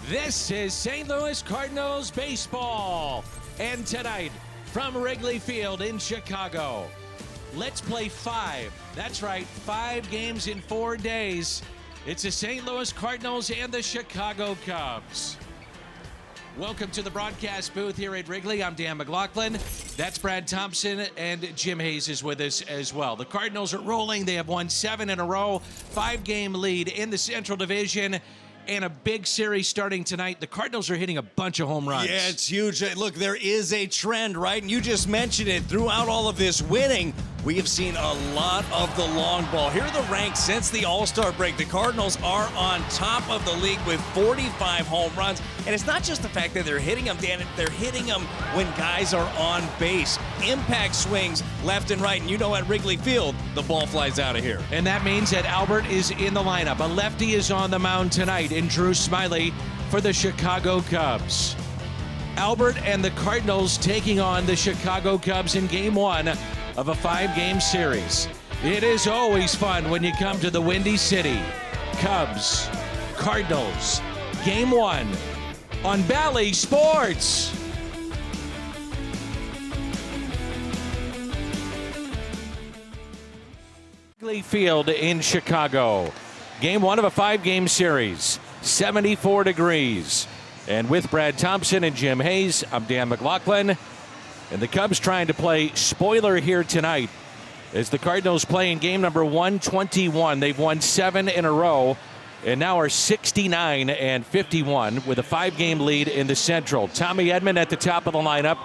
This is St. Louis Cardinals baseball. And tonight, from Wrigley Field in Chicago, let's play 5. That's right, 5 games in 4 days. It's the St. Louis Cardinals and the Chicago Cubs. Welcome to the broadcast booth here at Wrigley. I'm Dan McLaughlin. That's Brad Thompson, and Jim Hayes is with us as well. The Cardinals are rolling. They have won 7 in a row, 5-game lead in the Central Division, and a big series starting tonight. The Cardinals are hitting a bunch of home runs. Yeah, it's huge. Look, there is a trend, right? And you just mentioned it. Throughout all of this winning, we have seen a lot of the long ball. Here are the ranks since the All-Star break. The Cardinals are on top of the league with 45 home runs. And it's not just the fact that they're hitting them, Dan. They're hitting them when guys are on base. Impact swings left and right. And you know at Wrigley Field, the ball flies out of here. And that means that Albert is in the lineup. A lefty is on the mound tonight in Drew Smyly for the Chicago Cubs. Albert and the Cardinals taking on the Chicago Cubs in Game 1 of a 5-game series. It is always fun when you come to the Windy City. Cubs, Cardinals, Game 1 on Bally Sports. Wrigley Field in Chicago. Game 1 of a 5-game series. 74 degrees. And with Brad Thompson and Jim Hayes, I'm Dan McLaughlin. And the Cubs trying to play spoiler here tonight as the Cardinals play in game number 121. They've won 7 in a row and now are 69 and 51 with a 5-game lead in the Central. Tommy Edman at the top of the lineup,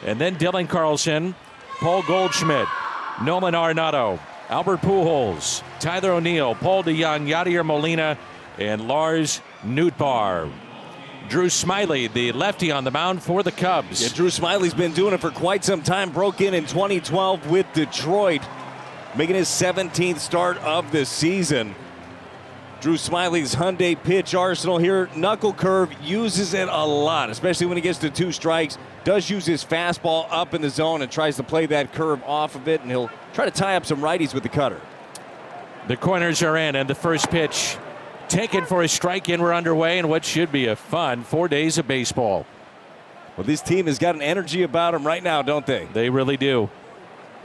and then Dylan Carlson, Paul Goldschmidt, Nolan Arenado, Albert Pujols, Tyler O'Neill, Paul DeJong, Yadier Molina, and Lars Nootbaar. Drew Smyly, the lefty on the mound for the Cubs. Yeah, Drew Smyly's been doing it for quite some time. Broke in 2012 with Detroit, making his 17th start of the season. Drew Smyly's Hyundai pitch arsenal here. Knuckle curve, uses it a lot, especially when he gets to 2 strikes. Does use his fastball up in the zone and tries to play that curve off of it, and he'll try to tie up some righties with the cutter. The corners are in, and the first pitch taken for a strike, and we're underway in what should be a fun 4 days of baseball. Well, this team has got an energy about them right now, don't they? They really do.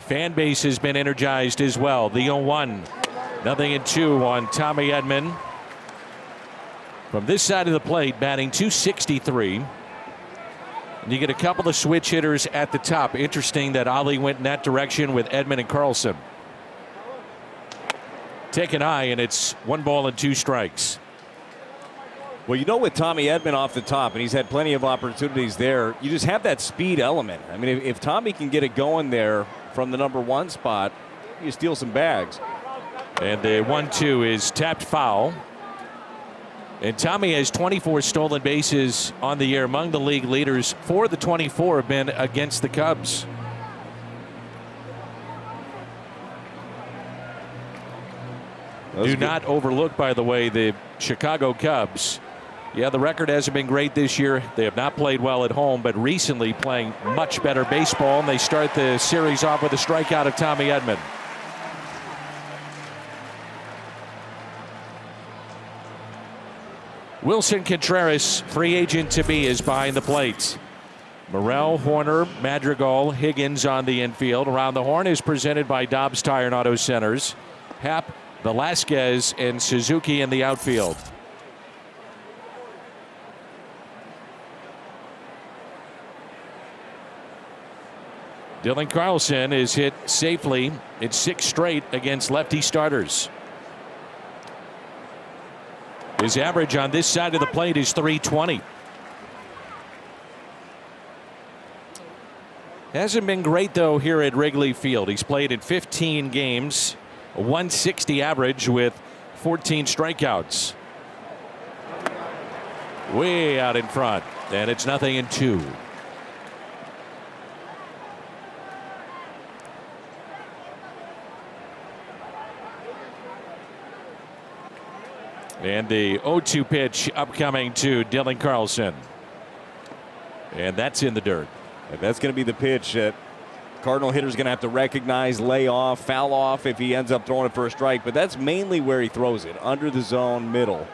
Fan base has been energized as well. The 0-1. 0-2 on Tommy Edman. From this side of the plate, batting .263. And you get a couple of switch hitters at the top. Interesting that Ali went in that direction with Edman and Carlson. Taken high, and it's 1 ball and 2 strikes. Well, you know, with Tommy Edman off the top, and he's had plenty of opportunities there, you just have that speed element. I mean, if Tommy can get it going there from the number 1 spot, you steal some bags. And the 1-2 is tapped foul. And Tommy has 24 stolen bases on the year, among the league leaders. 4 of the 24 have been against the Cubs. Do not overlook, by the way, the Chicago Cubs. Yeah, the record hasn't been great this year. They have not played well at home, but recently playing much better baseball. And they start the series off with a strikeout of Tommy Edman. Wilson Contreras, free agent to be, is behind the plate. Morel, Horner, Madrigal, Higgins on the infield. Around the horn is presented by Dobbs Tire and Auto Centers. Happ, Velasquez, and Suzuki in the outfield. Dylan Carlson is hit safely in 6 straight against lefty starters. His average on this side of the plate is .320. Hasn't been great, though, here at Wrigley Field. He's played in 15 games, a .160 average with 14 strikeouts. Way out in front, and it's 0-2. And the 0-2 pitch upcoming to Dylan Carlson. And that's in the dirt. And that's going to be the pitch that Cardinal hitter's going to have to recognize, lay off, foul off if he ends up throwing it for a strike. But that's mainly where he throws it, under the zone, middle.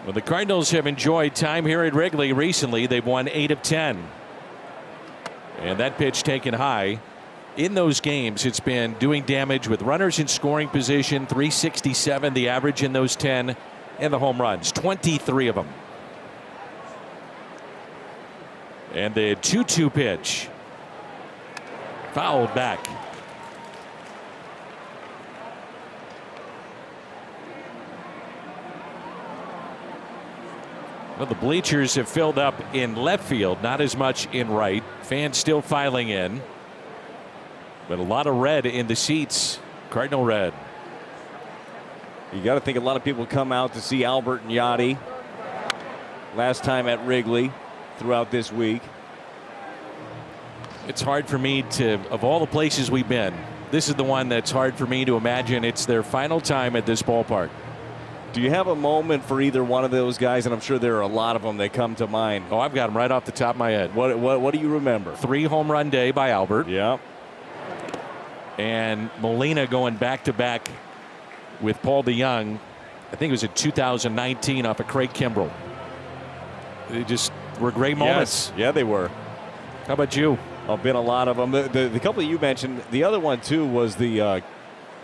Well, the Cardinals have enjoyed time here at Wrigley recently. They've won 8 of 10. And that pitch taken high. In those games, it's been doing damage with runners in scoring position. 367 the average in those 10, and the home runs, 23 of them. And the 2-2 pitch fouled back. Well, the bleachers have filled up in left field, not as much in right. Fans still filing in, but a lot of red in the seats. Cardinal red. You got to think a lot of people come out to see Albert and Yachty last time at Wrigley throughout this week. It's hard for me to, of all the places we've been, this is the one that's hard for me to imagine it's their final time at this ballpark. Do you have a moment for either one of those guys? And I'm sure there are a lot of them that come to mind. Oh, I've got them right off the top of my head. What do you remember? 3 home run day by Albert. Yeah. And Molina going back to back with Paul DeYoung. I think it was in 2019 off of Craig Kimbrell. They just were great moments. Yes. Yeah, they were. How about you? I've been a lot of them. The couple you mentioned, the other one too was the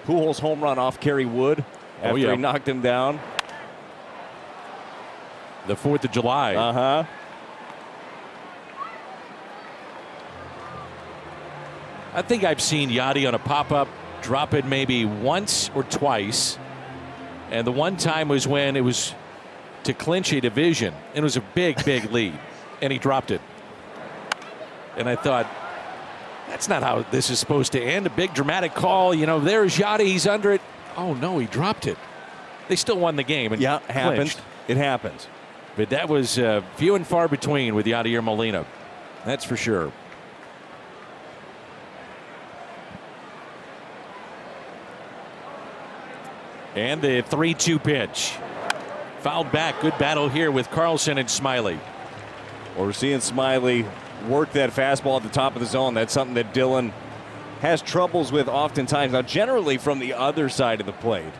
Pujols home run off Kerry Wood after he knocked him down. The 4th of July. Uh-huh. I think I've seen Yachty on a pop-up drop it maybe once or twice. And the one time was when it was to clinch a division. It was a big, big lead. And he dropped it. And I thought, that's not how this is supposed to end. A big dramatic call. You know, there's Yachty. He's under it. Oh, no, he dropped it. They still won the game. And yeah, it happens. clinched. It happens. But that was few and far between with Yadier Molina. That's for sure. And the 3-2 pitch. Fouled back. Good battle here with Carlson and Smiley. Well, we're seeing Smiley work that fastball at the top of the zone. That's something that Dylan has troubles with oftentimes. Now, generally from the other side of the plate.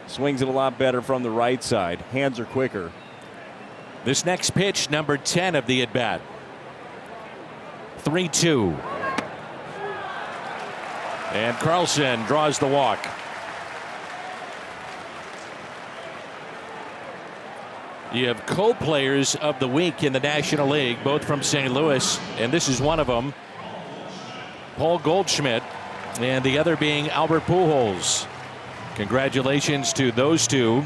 Swings it a lot better from the right side. Hands are quicker. This next pitch, number 10 of the at-bat. 3-2. And Carlson draws the walk. You have co-players of the week in the National League, both from St. Louis, and this is one of them. Paul Goldschmidt, and the other being Albert Pujols. Congratulations to those two.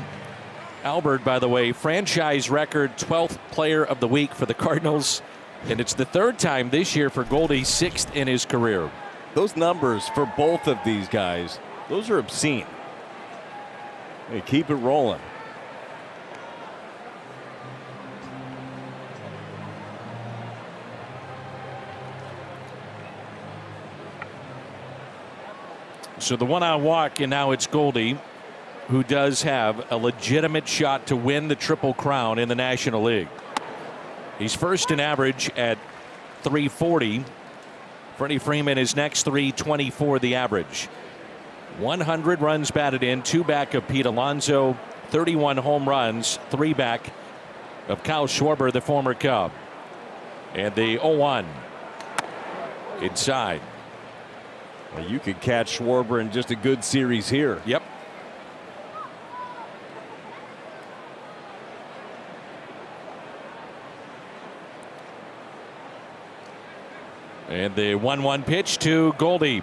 Albert, by the way, franchise record 12th player of the week for the Cardinals, and it's the 3rd time this year for Goldie, 6th in his career. Those numbers for both of these guys, those are obscene. They keep it rolling. So the 1-out walk, and now it's Goldie, who does have a legitimate shot to win the Triple Crown in the National League. He's first in average at 340. Freddie Freeman is next, 324 the average. 100 runs batted in, 2 back of Pete Alonso, 31 home runs, 3 back of Kyle Schwarber, the former Cub. And the 0-1 inside. Well, you could catch Schwarber in just a good series here. Yep. And the 1-1 pitch to Goldie.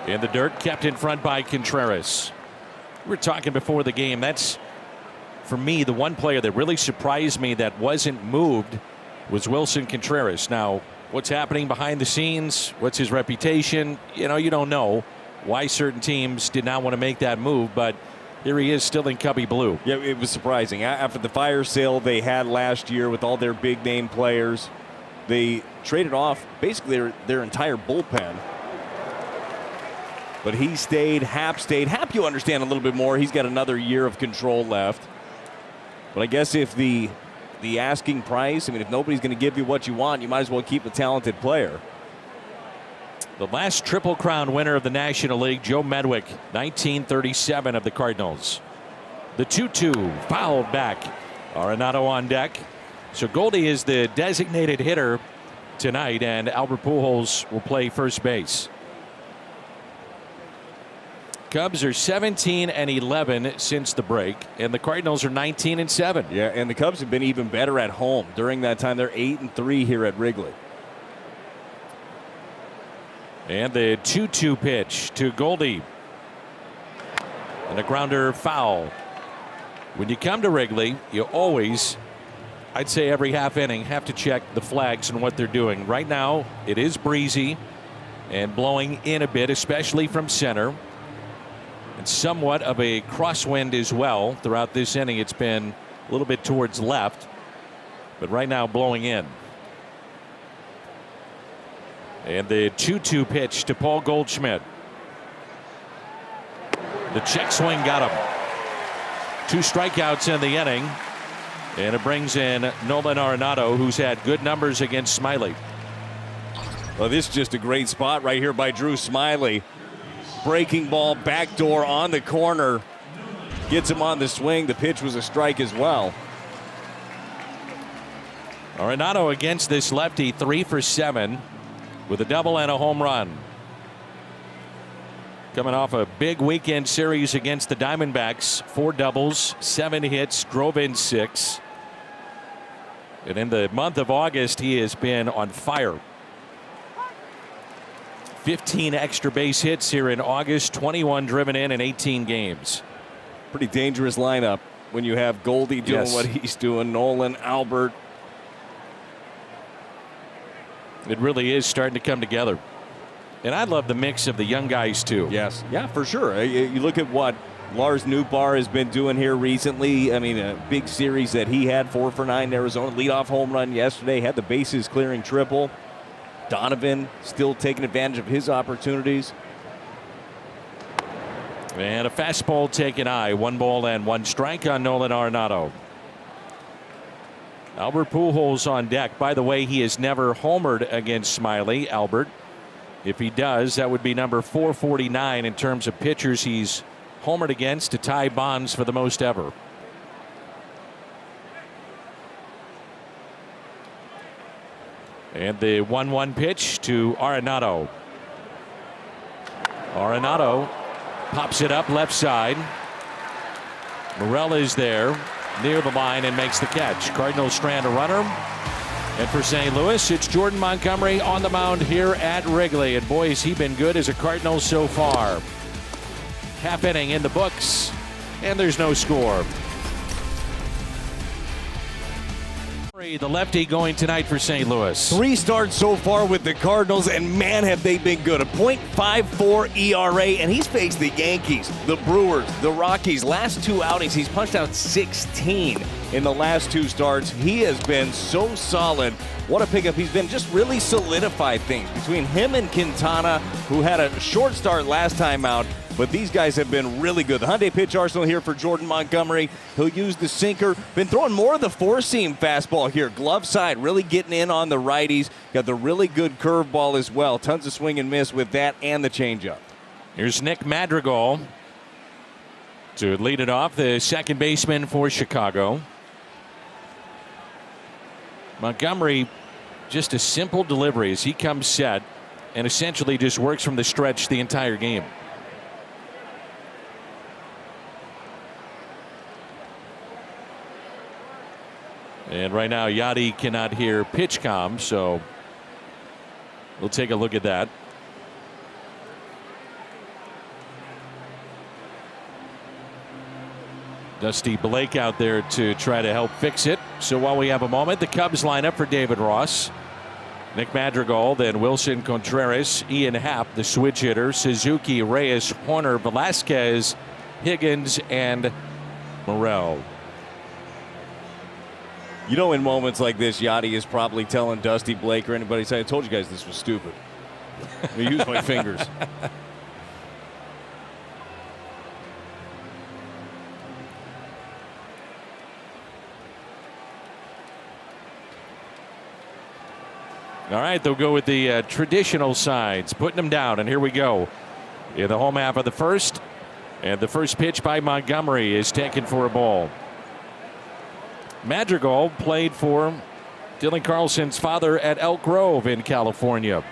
In the dirt, kept in front by Contreras. We were talking before the game. That's, for me, the one player that really surprised me that wasn't moved was Wilson Contreras. Now, what's happening behind the scenes? What's his reputation? You know, you don't know why certain teams did not want to make that move, but here he is still in Cubby Blue. Yeah, it was surprising. After the fire sale they had last year with all their big name players, they traded off basically their entire bullpen. But he stayed. Happ stayed. Happ, you understand a little bit more. He's got another year of control left. But I guess if the asking price, I mean, if nobody's going to give you what you want, you might as well keep a talented player. The last Triple Crown winner of the National League, Joe Medwick, 1937 of the Cardinals. The 2-2 fouled back. Arenado on deck. So Goldie is the designated hitter tonight, and Albert Pujols will play first base. Cubs are 17-11 since the break, and the Cardinals are 19-7. Yeah, and the Cubs have been even better at home during that time. They're 8-3 here at Wrigley. And the 2-2 pitch to Goldie. And a grounder foul. When you come to Wrigley, you always, I'd say every half inning, have to check the flags and what they're doing. Right now, it is breezy and blowing in a bit, especially from center. And somewhat of a crosswind as well throughout this inning. It's been a little bit towards left, but right now blowing in. And the 2-2 pitch to Paul Goldschmidt. The check swing got him. 2 strikeouts in the inning, and it brings in Nolan Arenado, who's had good numbers against Smiley. Well, this is just a great spot right here by Drew Smiley. Breaking ball, backdoor on the corner. Gets him on the swing. The pitch was a strike as well. Arenado against this lefty, 3 for 7 with a double and a home run. Coming off a big weekend series against the Diamondbacks, 4 doubles, 7 hits, drove in 6. And in the month of August, he has been on fire. 15 extra base hits here in August, 21 driven in 18 games. Pretty dangerous lineup when you have Goldie doing what he's doing, Nolan, Albert. It really is starting to come together. And I love the mix of the young guys, too. Yes. Yeah, for sure. You look at what Lars Nootbaar has been doing here recently. I mean, a big series that he had, 4 for 9 in Arizona. Leadoff home run yesterday. Had the bases clearing triple. Donovan still taking advantage of his opportunities. And a fastball taken high. 1 ball and 1 strike on Nolan Arenado. Albert Pujols on deck. By the way, he has never homered against Smiley, Albert. If he does, that would be number 449 in terms of pitchers he's homered against, to tie Bonds for the most ever. And the 1-1 pitch to Arenado. Arenado pops it up left side. Morel is there near the line and makes the catch. Cardinals strand a runner. And for St. Louis, it's Jordan Montgomery on the mound here at Wrigley. And boy, has he been good as a Cardinal so far. Half inning in the books, and there's no score. The lefty going tonight for St. Louis. 3 starts so far with the Cardinals, and man, have they been good. A .54 ERA, and he's faced the Yankees, the Brewers, the Rockies. Last 2 outings, he's punched out 16 in the last 2 starts. He has been so solid. What a pickup. He's been just really solidified things between him and Quintana, who had a short start last time out. But these guys have been really good. The Hyundai pitch arsenal here for Jordan Montgomery. He'll use the sinker. Been throwing more of the 4-seam fastball here. Glove side, really getting in on the righties. Got the really good curveball as well. Tons of swing and miss with that and the changeup. Here's Nick Madrigal to lead it off, the second baseman for Chicago. Montgomery, just a simple delivery as he comes set and essentially just works from the stretch the entire game. And right now, Yadi cannot hear pitch comm, so we'll take a look at that. Dusty Blake out there to try to help fix it. So while we have a moment, the Cubs line up for David Ross. Nick Madrigal, then Wilson Contreras, Ian Happ, the switch hitter, Suzuki, Reyes, Horner, Velasquez, Higgins, and Morel. You know, in moments like this, Yachty is probably telling Dusty Blake or anybody, I told you guys this was stupid. I use my fingers. All right, they'll go with the traditional sides, putting them down, and here we go. In the home half of the first, And the first pitch by Montgomery is taken for a ball. Madrigal played for Dylan Carlson's father at Elk Grove in California.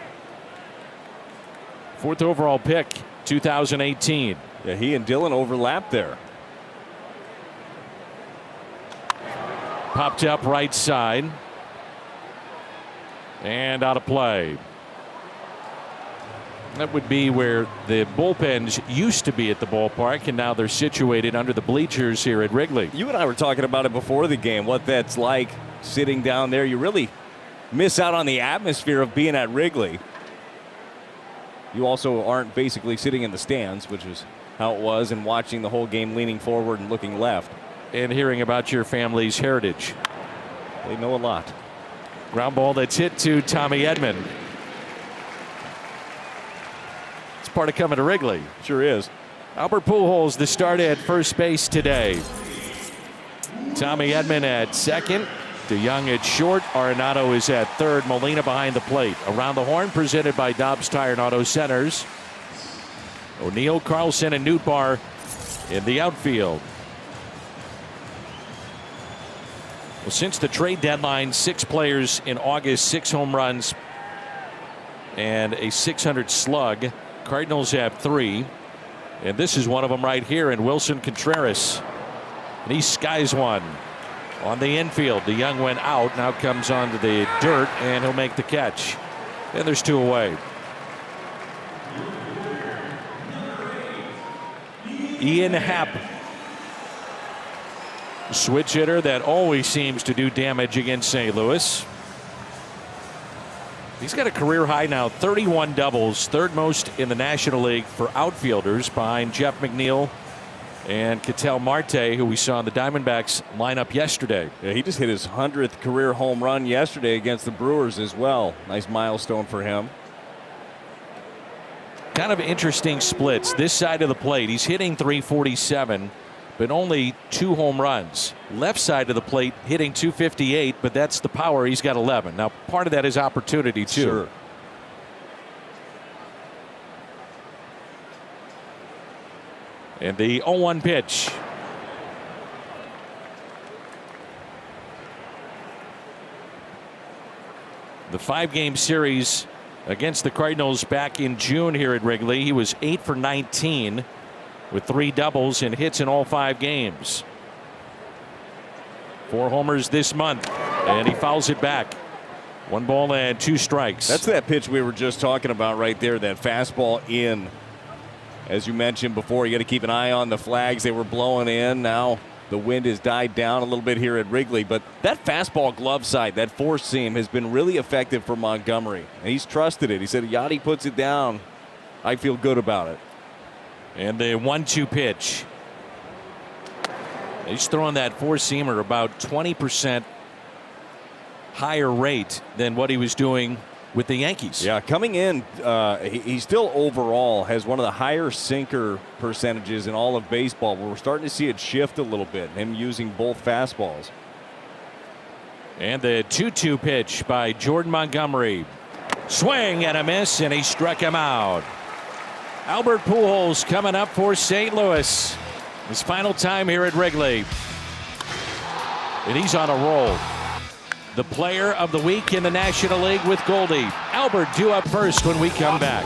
4th overall pick, 2018. Yeah, he and Dylan overlapped there. Popped up right side. And out of play. That would be where the bullpens used to be at the ballpark, and now they're situated under the bleachers here at Wrigley. You and I were talking about it before the game, what that's like sitting down there. You really miss out on the atmosphere of being at Wrigley. You also aren't basically sitting in the stands, which is how it was, and watching the whole game leaning forward and looking left. And hearing about your family's heritage. They know a lot. Ground ball that's hit to Tommy Edman. It's part of coming to Wrigley. Sure is. Albert Pujols the start at first base today. Tommy Edman at second. DeYoung at short. Arenado is at third. Molina behind the plate. Around the horn presented by Dobbs Tire and Auto Centers. O'Neill, Carlson, and Nootbaar in the outfield. Well, since the trade deadline, 6 players in August, 6 home runs, and a .600 slug. Cardinals have 3. And this is one of them right here in Wilson Contreras. And he skies one on the infield. DeYoung went out. Now comes onto the dirt, and he'll make the catch. And there's 2 away. Ian Happ, switch hitter that always seems to do damage against St. Louis. He's got a career high now, 31 doubles, 3rd most in the National League for outfielders, behind Jeff McNeil and Ketel Marte, who we saw in the Diamondbacks lineup yesterday. Yeah, he just hit his 100th career home run yesterday against the Brewers as well. Nice milestone for him. Kind of interesting splits. This side of the plate, he's hitting .347, but only 2 home runs. Left side of the plate hitting .258, but that's the power. He's got 11. Now, part of that is opportunity, too. Sure. And the 0-1 pitch. The 5-game series against the Cardinals back in June here at Wrigley. He was 8 for 19 with 3 doubles and hits in all 5 games. 4 homers this month, and he fouls it back. 1 ball and 2 strikes. That's that pitch we were just talking about right there, that fastball in. As you mentioned before, you got to keep an eye on the flags. They were blowing in. Now the wind has died down a little bit here at Wrigley, but that fastball glove side, that 4-seam, has been really effective for Montgomery. And he's trusted it. He said, Yachty puts it down, I feel good about it. And the 1-2 pitch. He's throwing that 4-seamer about 20% higher rate than what he was doing with the Yankees. Yeah, coming in, he still overall has one of the higher sinker percentages in all of baseball. We're starting to see it shift a little bit, him using both fastballs. And the 2-2 pitch by Jordan Montgomery. Swing and a miss, and he struck him out. Albert Pujols coming up for St. Louis. His final time here at Wrigley. And he's on a roll. The player of the week in the National League with Goldie. Albert due up first when we come back.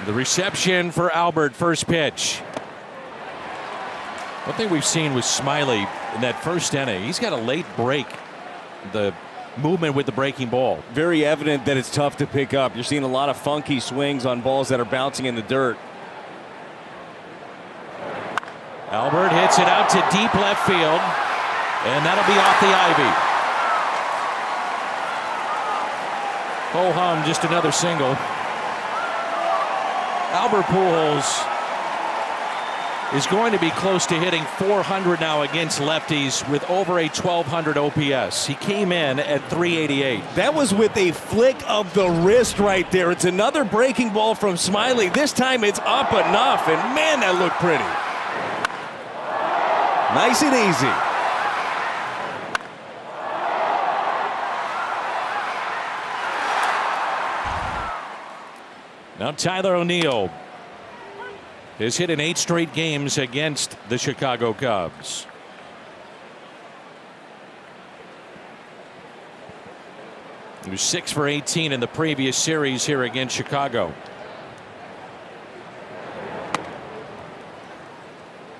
The reception for Albert, first pitch. One thing we've seen with Smiley in that first inning, he's got a late break. The movement with the breaking ball. Very evident that it's tough to pick up. You're seeing a lot of funky swings on balls that are bouncing in the dirt. Albert hits it out to deep left field, and that'll be off the ivy. Ho hum, just another single. Albert Pujols is going to be close to hitting 400 now against lefties with over a 1,200 OPS. He came in at 388. That was with a flick of the wrist right there. It's another breaking ball from Smiley. This time it's up enough, and man, that looked pretty. Nice and easy. Now Tyler O'Neill has hit in 8 straight games against the Chicago Cubs. He was 6 for 18 in the previous series here against Chicago.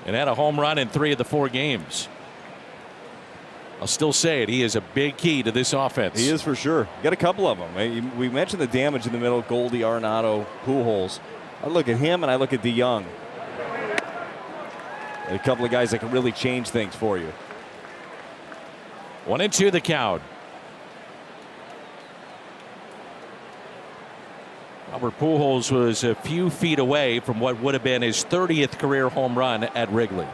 And had a home run in 3 of the 4 games. I'll still say it. He is a big key to this offense. He is for sure. Got a couple of them. We mentioned the damage in the middle. Goldie, Arenado, Pujols. I look at him and I look at DeYoung. A couple of guys that can really change things for you. 1-2 the count. Albert Pujols was a few feet away from what would have been his 30th career home run at Wrigley.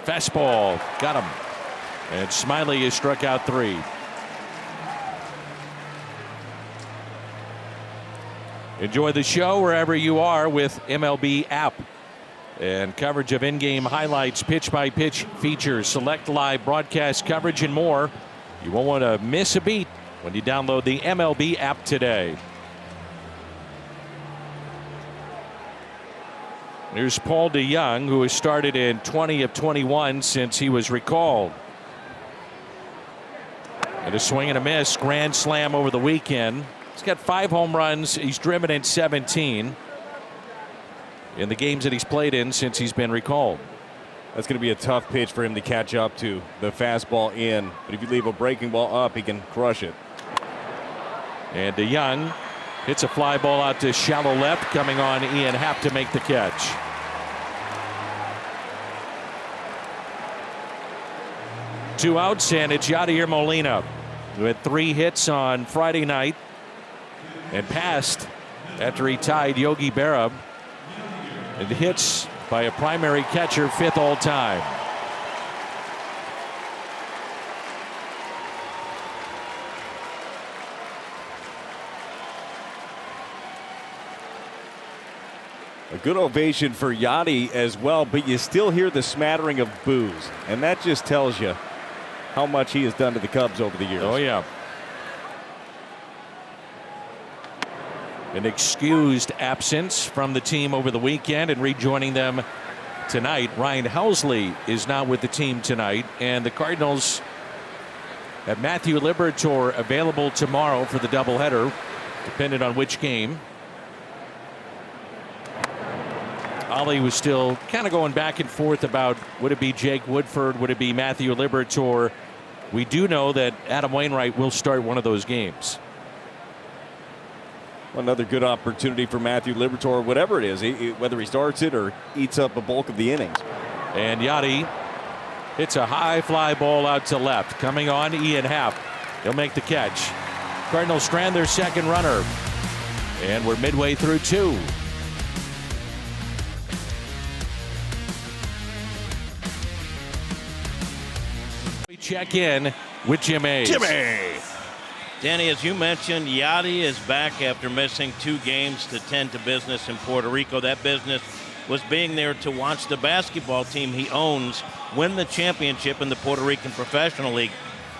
Fastball got him, and Smiley has struck out 3. Enjoy the show wherever you are with MLB app and coverage of in-game highlights, pitch-by-pitch features, select live broadcast coverage, and more. You won't want to miss a beat when you download the MLB app today. Here's Paul DeYoung, who has started in 20 of 21 since he was recalled. And a swing and a miss, grand slam over the weekend. He's got 5 home runs. He's driven in 17 in the games that he's played in since he's been recalled. That's going to be a tough pitch for him to catch up to. The fastball in, but if you leave a breaking ball up, he can crush it. And DeYoung hits a fly ball out to shallow left, coming on Ian Happ to make the catch. Two outs, and it's Yadier Molina, who had 3 hits on Friday night and passed after he tied Yogi Berra in hits by a primary catcher, 5th all time. A good ovation for Yadi as well, but you still hear the smattering of boos, and that just tells you how much he has done to the Cubs over the years. Oh, yeah. An excused absence from the team over the weekend, and rejoining them tonight. Ryan Helsley is not with the team tonight, and the Cardinals have Matthew Liberatore available tomorrow for the doubleheader, depending on which game. Ollie was still kind of going back and forth about would it be Jake Woodford, would it be Matthew Liberatore. We do know that Adam Wainwright will start one of those games. Another good opportunity for Matthew Liberatore, whatever it is, whether he starts it or eats up a bulk of the innings. And Yadi hits a high fly ball out to left, coming on Ian Happ. He'll make the catch. Cardinals strand their second runner, and we're midway through 2. We check in with Jim Hayes. Jimmy! Danny, as you mentioned, Yadi is back after missing 2 games to tend to business in Puerto Rico. That business was being there to watch the basketball team he owns win the championship in the Puerto Rican Professional League.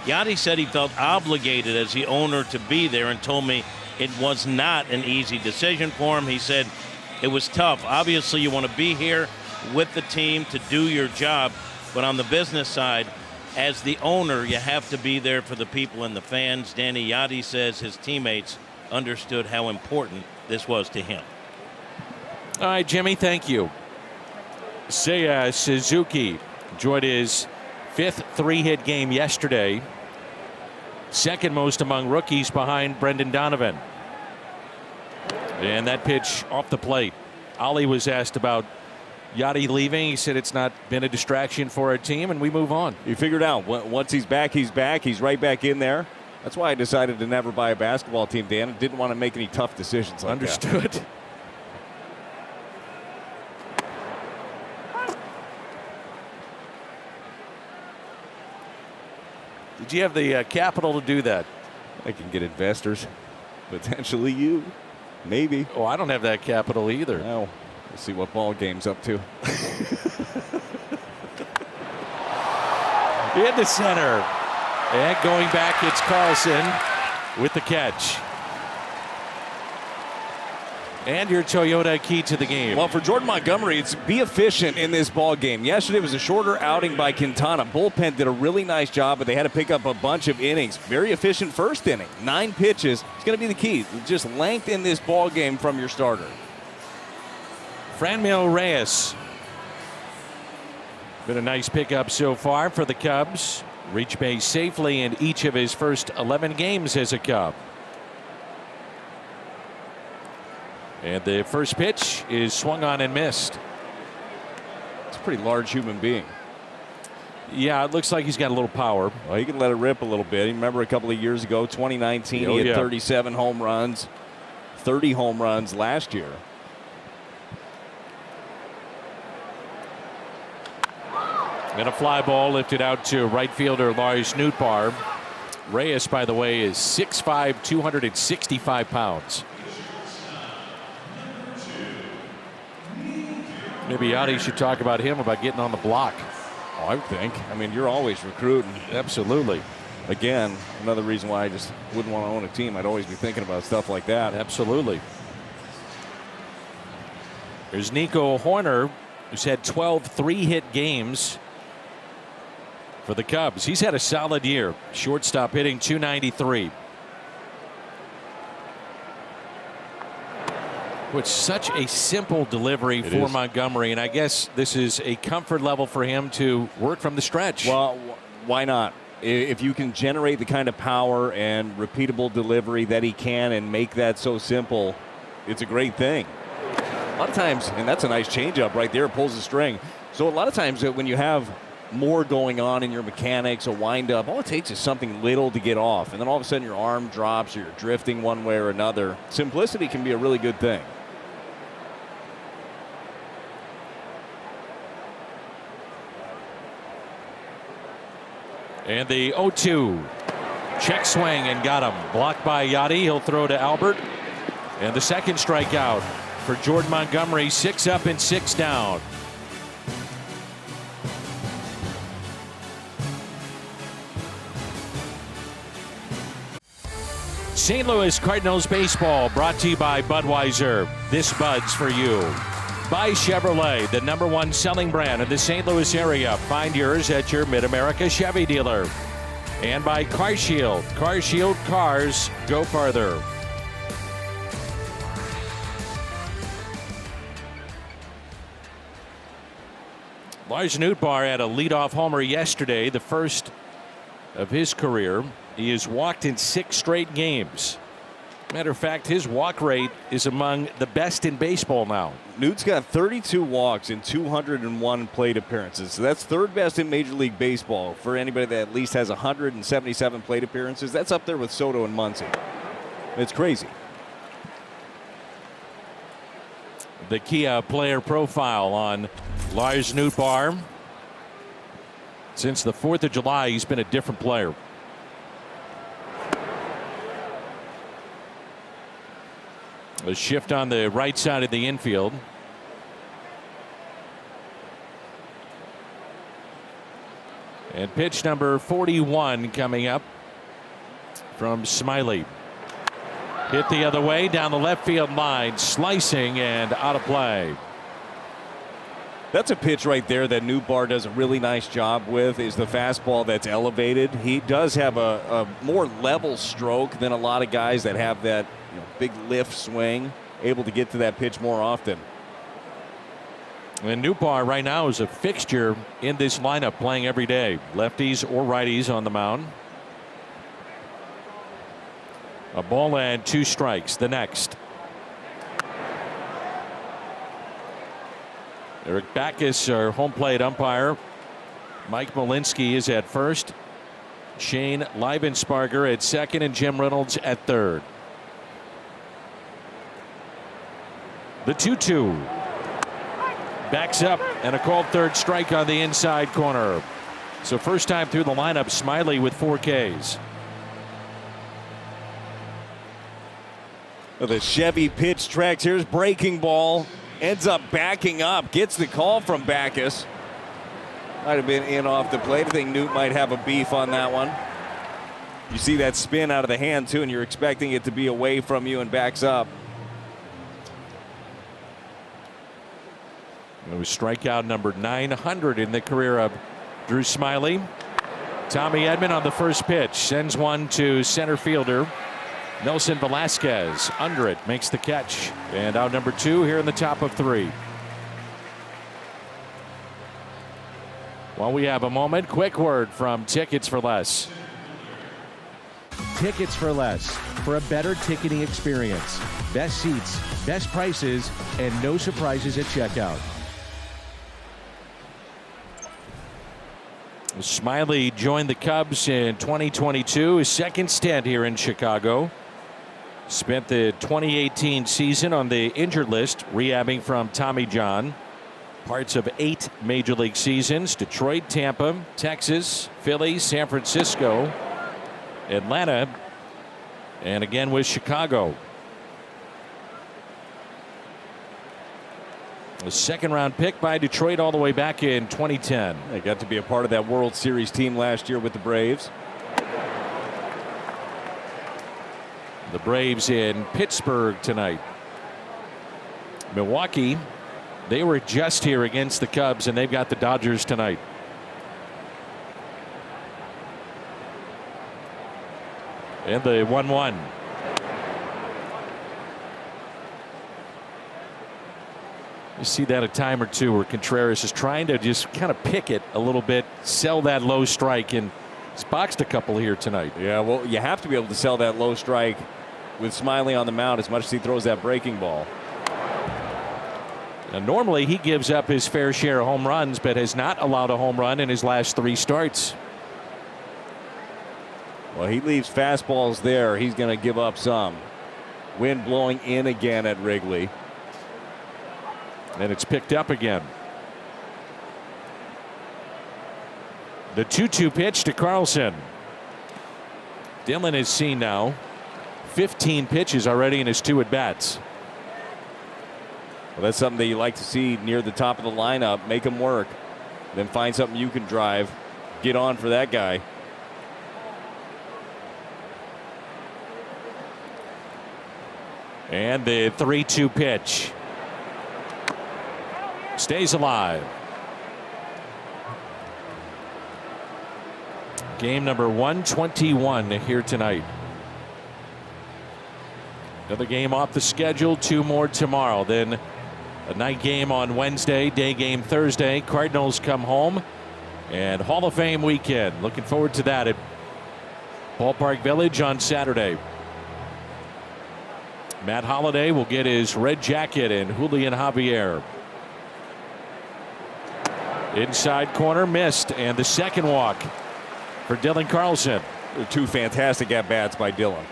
Yadi said he felt obligated as the owner to be there and told me it was not an easy decision for him. He said it was tough. Obviously, you want to be here with the team to do your job, but on the business side, as the owner, you have to be there for the people and the fans. Danny, Yadi says his teammates understood how important this was to him. All right, Jimmy, thank you. Seiya Suzuki enjoyed his 5th 3-hit game yesterday. Second most among rookies behind Brendan Donovan. And that pitch off the plate. Ollie was asked about Yadi leaving. He said it's not been a distraction for our team, and we move on. You figured out once he's back, he's back. He's right back in there. That's why I decided to never buy a basketball team, Dan. I didn't want to make any tough decisions like Understood. that. Did you have the capital to do that? I can get investors. Potentially you. Maybe. Oh, I don't have that capital either. Well, we'll see what ball game's up to. In the center. And going back, it's Carlson with the catch. And your Toyota key to the game. Well, for Jordan Montgomery, it's be efficient in this ball game. Yesterday was a shorter outing by Quintana. Bullpen did a really nice job, but they had to pick up a bunch of innings. Very efficient first inning. 9 pitches. It's going to be the key. Just length in this ball game from your starter. Franmil Reyes. Been a nice pickup so far for the Cubs. Reached base safely in each of his first 11 games as a Cub. And the first pitch is swung on and missed. It's a pretty large human being. Yeah, it looks like he's got a little power. Well, he can let it rip a little bit. You remember a couple of years ago, 2019, he had 37 home runs, 30 home runs last year. And a fly ball lifted out to right fielder Lars Nootbaar. Reyes, by the way, is 6'5", 265 pounds. Maybe Yachty should talk about him, about getting on the block. Oh, I would think. I mean, you're always recruiting. Absolutely. Again, another reason why I just wouldn't want to own a team. I'd always be thinking about stuff like that. Absolutely. There's Nico Horner, who's had 12 three-hit games for the Cubs. He's had a solid year. Shortstop hitting .293. It's such a simple delivery for Montgomery, and I guess this is a comfort level for him to work from the stretch. Well, why not? If you can generate the kind of power and repeatable delivery that he can and make that so simple, it's a great thing. A lot of times, and that's a nice changeup right there, pulls the string. So a lot of times when you have more going on in your mechanics, a windup, all it takes is something little to get off, and then all of a sudden your arm drops or you're drifting one way or another. Simplicity can be a really good thing. And the 0-2. Check swing and got him. Blocked by Yachty. He'll throw to Albert. And the second strikeout for Jordan Montgomery. 6 up and 6 down. St. Louis Cardinals baseball brought to you by Budweiser. This Bud's for you. By Chevrolet, the #1 selling brand in the St. Louis area. Find yours at your Mid-America Chevy dealer. And by CarShield. CarShield cars go farther. Lars Nootbaar had a leadoff homer yesterday, the first of his career. He has walked in 6 straight games. Matter of fact, his walk rate is among the best in baseball now. Newt's got 32 walks in 201 plate appearances. So that's 3rd best in Major League Baseball. For anybody that at least has 177 plate appearances, that's up there with Soto and Muncy. It's crazy. The Kia player profile on Lars Nootbaar. Since the 4th of July, he's been a different player. A shift on the right side of the infield. And pitch number 41 coming up from Smiley. Hit the other way down the left field line, slicing and out of play. That's a pitch right there that Nootbaar does a really nice job with, is the fastball that's elevated. He does have a more level stroke than a lot of guys that have that big lift swing, able to get to that pitch more often. And Nootbaar right now is a fixture in this lineup, playing every day. Lefties or righties on the mound. A ball and 2 strikes. The next. Eric Backus, our home plate umpire. Mike Malinsky is at first. Shane Leibensparger at second, and Jim Reynolds at third. The 2-2. Backs up, and a called third strike on the inside corner. So first time through the lineup, Smiley with 4 Ks. The Chevy pitch tracks. Here's breaking ball. Ends up backing up. Gets the call from Backus. Might have been in off the plate. I think Newt might have a beef on that one. You see that spin out of the hand, too, and you're expecting it to be away from you and backs up. It was strikeout number 900 in the career of Drew Smiley. Tommy Edman on the first pitch sends one to center fielder Nelson Velasquez. Under it, makes the catch. And out number 2 here in the top of 3. While we have a moment, quick word from Tickets for Less. Tickets for Less, for a better ticketing experience. Best seats, best prices, and no surprises at checkout. Smiley joined the Cubs in 2022, his second stint here in Chicago. Spent the 2018 season on the injured list, rehabbing from Tommy John. Parts of 8 major league seasons: Detroit, Tampa, Texas, Philly, San Francisco, Atlanta, and again with Chicago. A second-round pick by Detroit all the way back in 2010. They got to be a part of that World Series team last year with the Braves. The Braves in Pittsburgh tonight. Milwaukee, they were just here against the Cubs, and they've got the Dodgers tonight. And the 1-1. You see that a time or two where Contreras is trying to just kind of pick it a little bit, sell that low strike, and he's boxed a couple here tonight. Yeah, well, you have to be able to sell that low strike with Smiley on the mound as much as he throws that breaking ball. Now, normally he gives up his fair share of home runs, but has not allowed a home run in his last 3 starts. Well, he leaves fastballs there. He's going to give up some. Wind blowing in again at Wrigley. And it's picked up again. The 2-2 pitch to Carlson. Dillon has seen now 15 pitches already in his 2 at-bats. Well, that's something that you like to see near the top of the lineup. Make him work. Then find something you can drive. Get on for that guy. And the 3-2 pitch. Stays alive. Game number 121 here tonight. Another game off the schedule. 2 more tomorrow. Then a night game on Wednesday, day game Thursday. Cardinals come home, and Hall of Fame weekend. Looking forward to that at Ballpark Village on Saturday. Matt Holliday will get his red jacket, and Julian Javier. Inside corner, missed, and the second walk for Dylan Carlson. 2 fantastic at-bats by Dylan.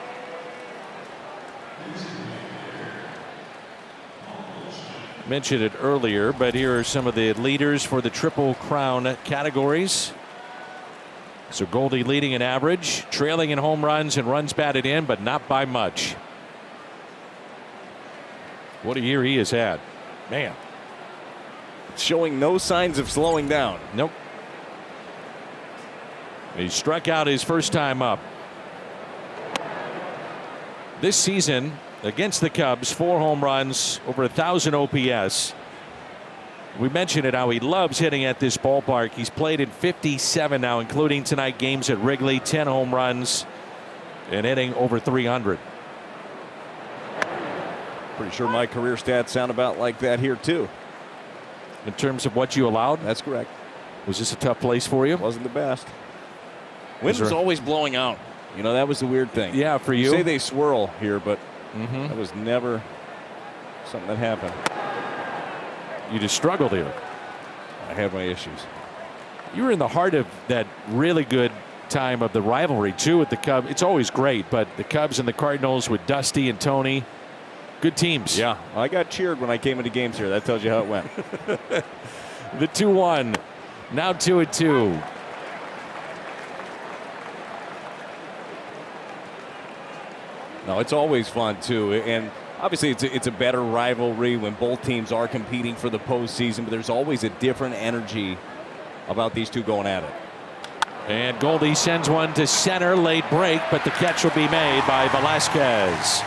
Mentioned it earlier, but here are some of the leaders for the Triple Crown categories. So Goldie leading in average, trailing in home runs and runs batted in, but not by much. What a year he has had. Man. Showing no signs of slowing down. Nope. He struck out his first time up. This season against the Cubs, 4 home runs, over 1,000 OPS. We mentioned it, how he loves hitting at this ballpark. He's played in 57 now, including tonight games at Wrigley, 10 home runs, and hitting over 300. Pretty sure my career stats sound about like that here, too. In terms of what you allowed? That's correct. Was this a tough place for you? Wasn't the best. Wind was always blowing out. You know, that was the weird thing. Yeah, for you. You say they swirl here, but that was never something that happened. You just struggled here. I had my issues. You were in the heart of that really good time of the rivalry, too, with the Cubs. It's always great, but the Cubs and the Cardinals with Dusty and Tony, good teams. Yeah, I got cheered when I came into games here. That tells you how it went. The 2-1. Now 2-2. No, it's always fun, too. And obviously it's a better rivalry when both teams are competing for the postseason, but there's always a different energy about these two going at it. And Goldie sends one to center, late break, but the catch will be made by Velasquez.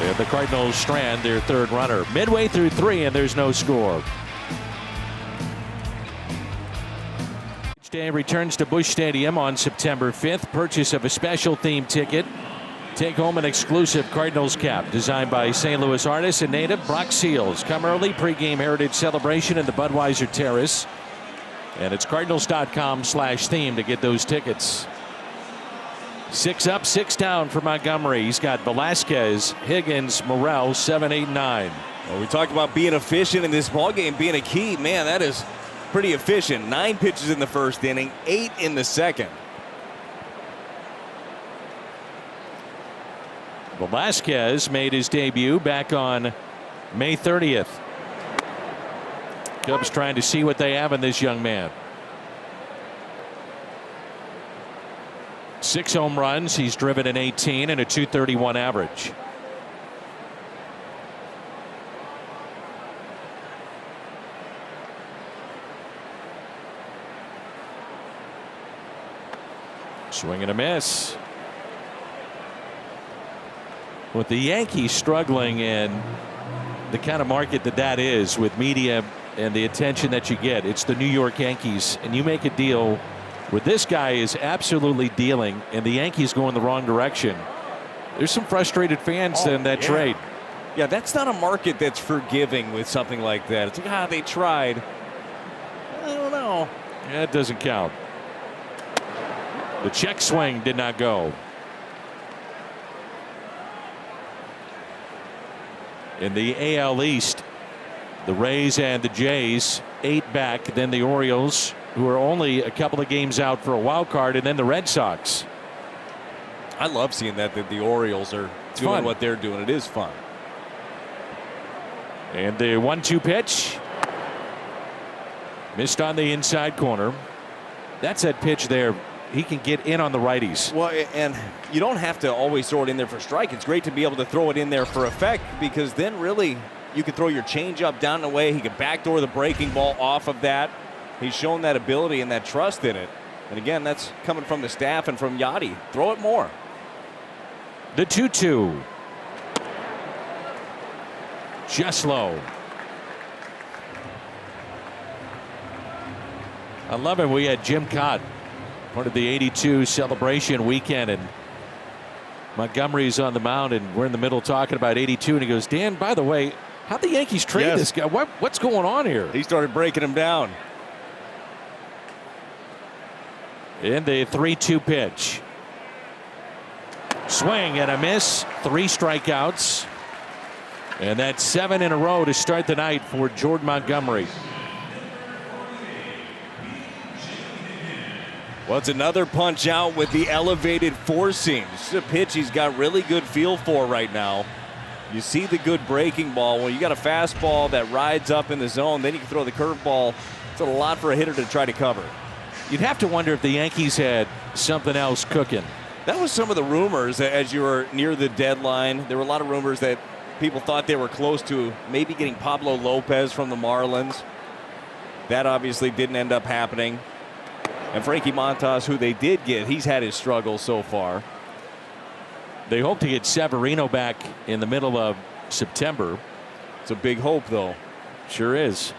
And the Cardinals strand their third runner. Midway through 3, and there's no score. Each day returns to Busch Stadium on September 5th. Purchase of a special theme ticket. Take home an exclusive Cardinals cap designed by St. Louis artist and native Brock Seals. Come early, pregame heritage celebration in the Budweiser Terrace. And it's Cardinals.com/theme to get those tickets. 6 up, 6 down for Montgomery. He's got Velasquez, Higgins, Morrell, 7, 8, 9. Well, we talked about being efficient in this ballgame being a key. Man, that is pretty efficient. 9 pitches in the first inning, 8 in the second. Velasquez made his debut back on May 30th. Cubs trying to see what they have in this young man. 6 home runs. He's driven in 18 and a .231 average. Swing and a miss. With the Yankees struggling in the kind of market that is, with media and the attention that you get, it's the New York Yankees, and you make a deal with this guy is absolutely dealing, and the Yankees go in the wrong direction. There's some frustrated fans in that trade. Yeah, that's not a market that's forgiving with something like that. It's like, they tried. I don't know. Yeah, it doesn't count. The check swing did not go. In the AL East, the Rays and the Jays 8 back, then the Orioles, who are only a couple of games out for a wild card, and then the Red Sox. I love seeing that the Orioles are doing what they're doing. It is fun. And the 1-2 pitch missed on the inside corner. That's that pitch there. He can get in on the righties. Well, and you don't have to always throw it in there for strike. It's great to be able to throw it in there for effect, because then really you can throw your changeup down the way. He can backdoor the breaking ball off of that. He's shown that ability and that trust in it. And again, that's coming from the staff and from Yachty. Throw it more. The 2-2. Just low. I love it. We had Jim Cott, part of the '82 celebration weekend, and Montgomery's on the mound, and we're in the middle talking about '82, and he goes, Dan, by the way, how'd the Yankees trade this guy? What's going on here? He started breaking him down. In the 3-2 pitch. Swing and a miss. 3 strikeouts. And that's 7 in a row to start the night for Jordan Montgomery. Well, it's another punch out with the elevated four seam. This is a pitch he's got really good feel for right now. You see the good breaking ball. Well, you got a fastball that rides up in the zone. Then you can throw the curveball. It's a lot for a hitter to try to cover. You'd have to wonder if the Yankees had something else cooking. That was some of the rumors as you were near the deadline. There were a lot of rumors that people thought they were close to maybe getting Pablo Lopez from the Marlins. That obviously didn't end up happening. And Frankie Montas, who they did get, he's had his struggles so far. They hope to get Severino back in the middle of September. It's a big hope, though. Sure is.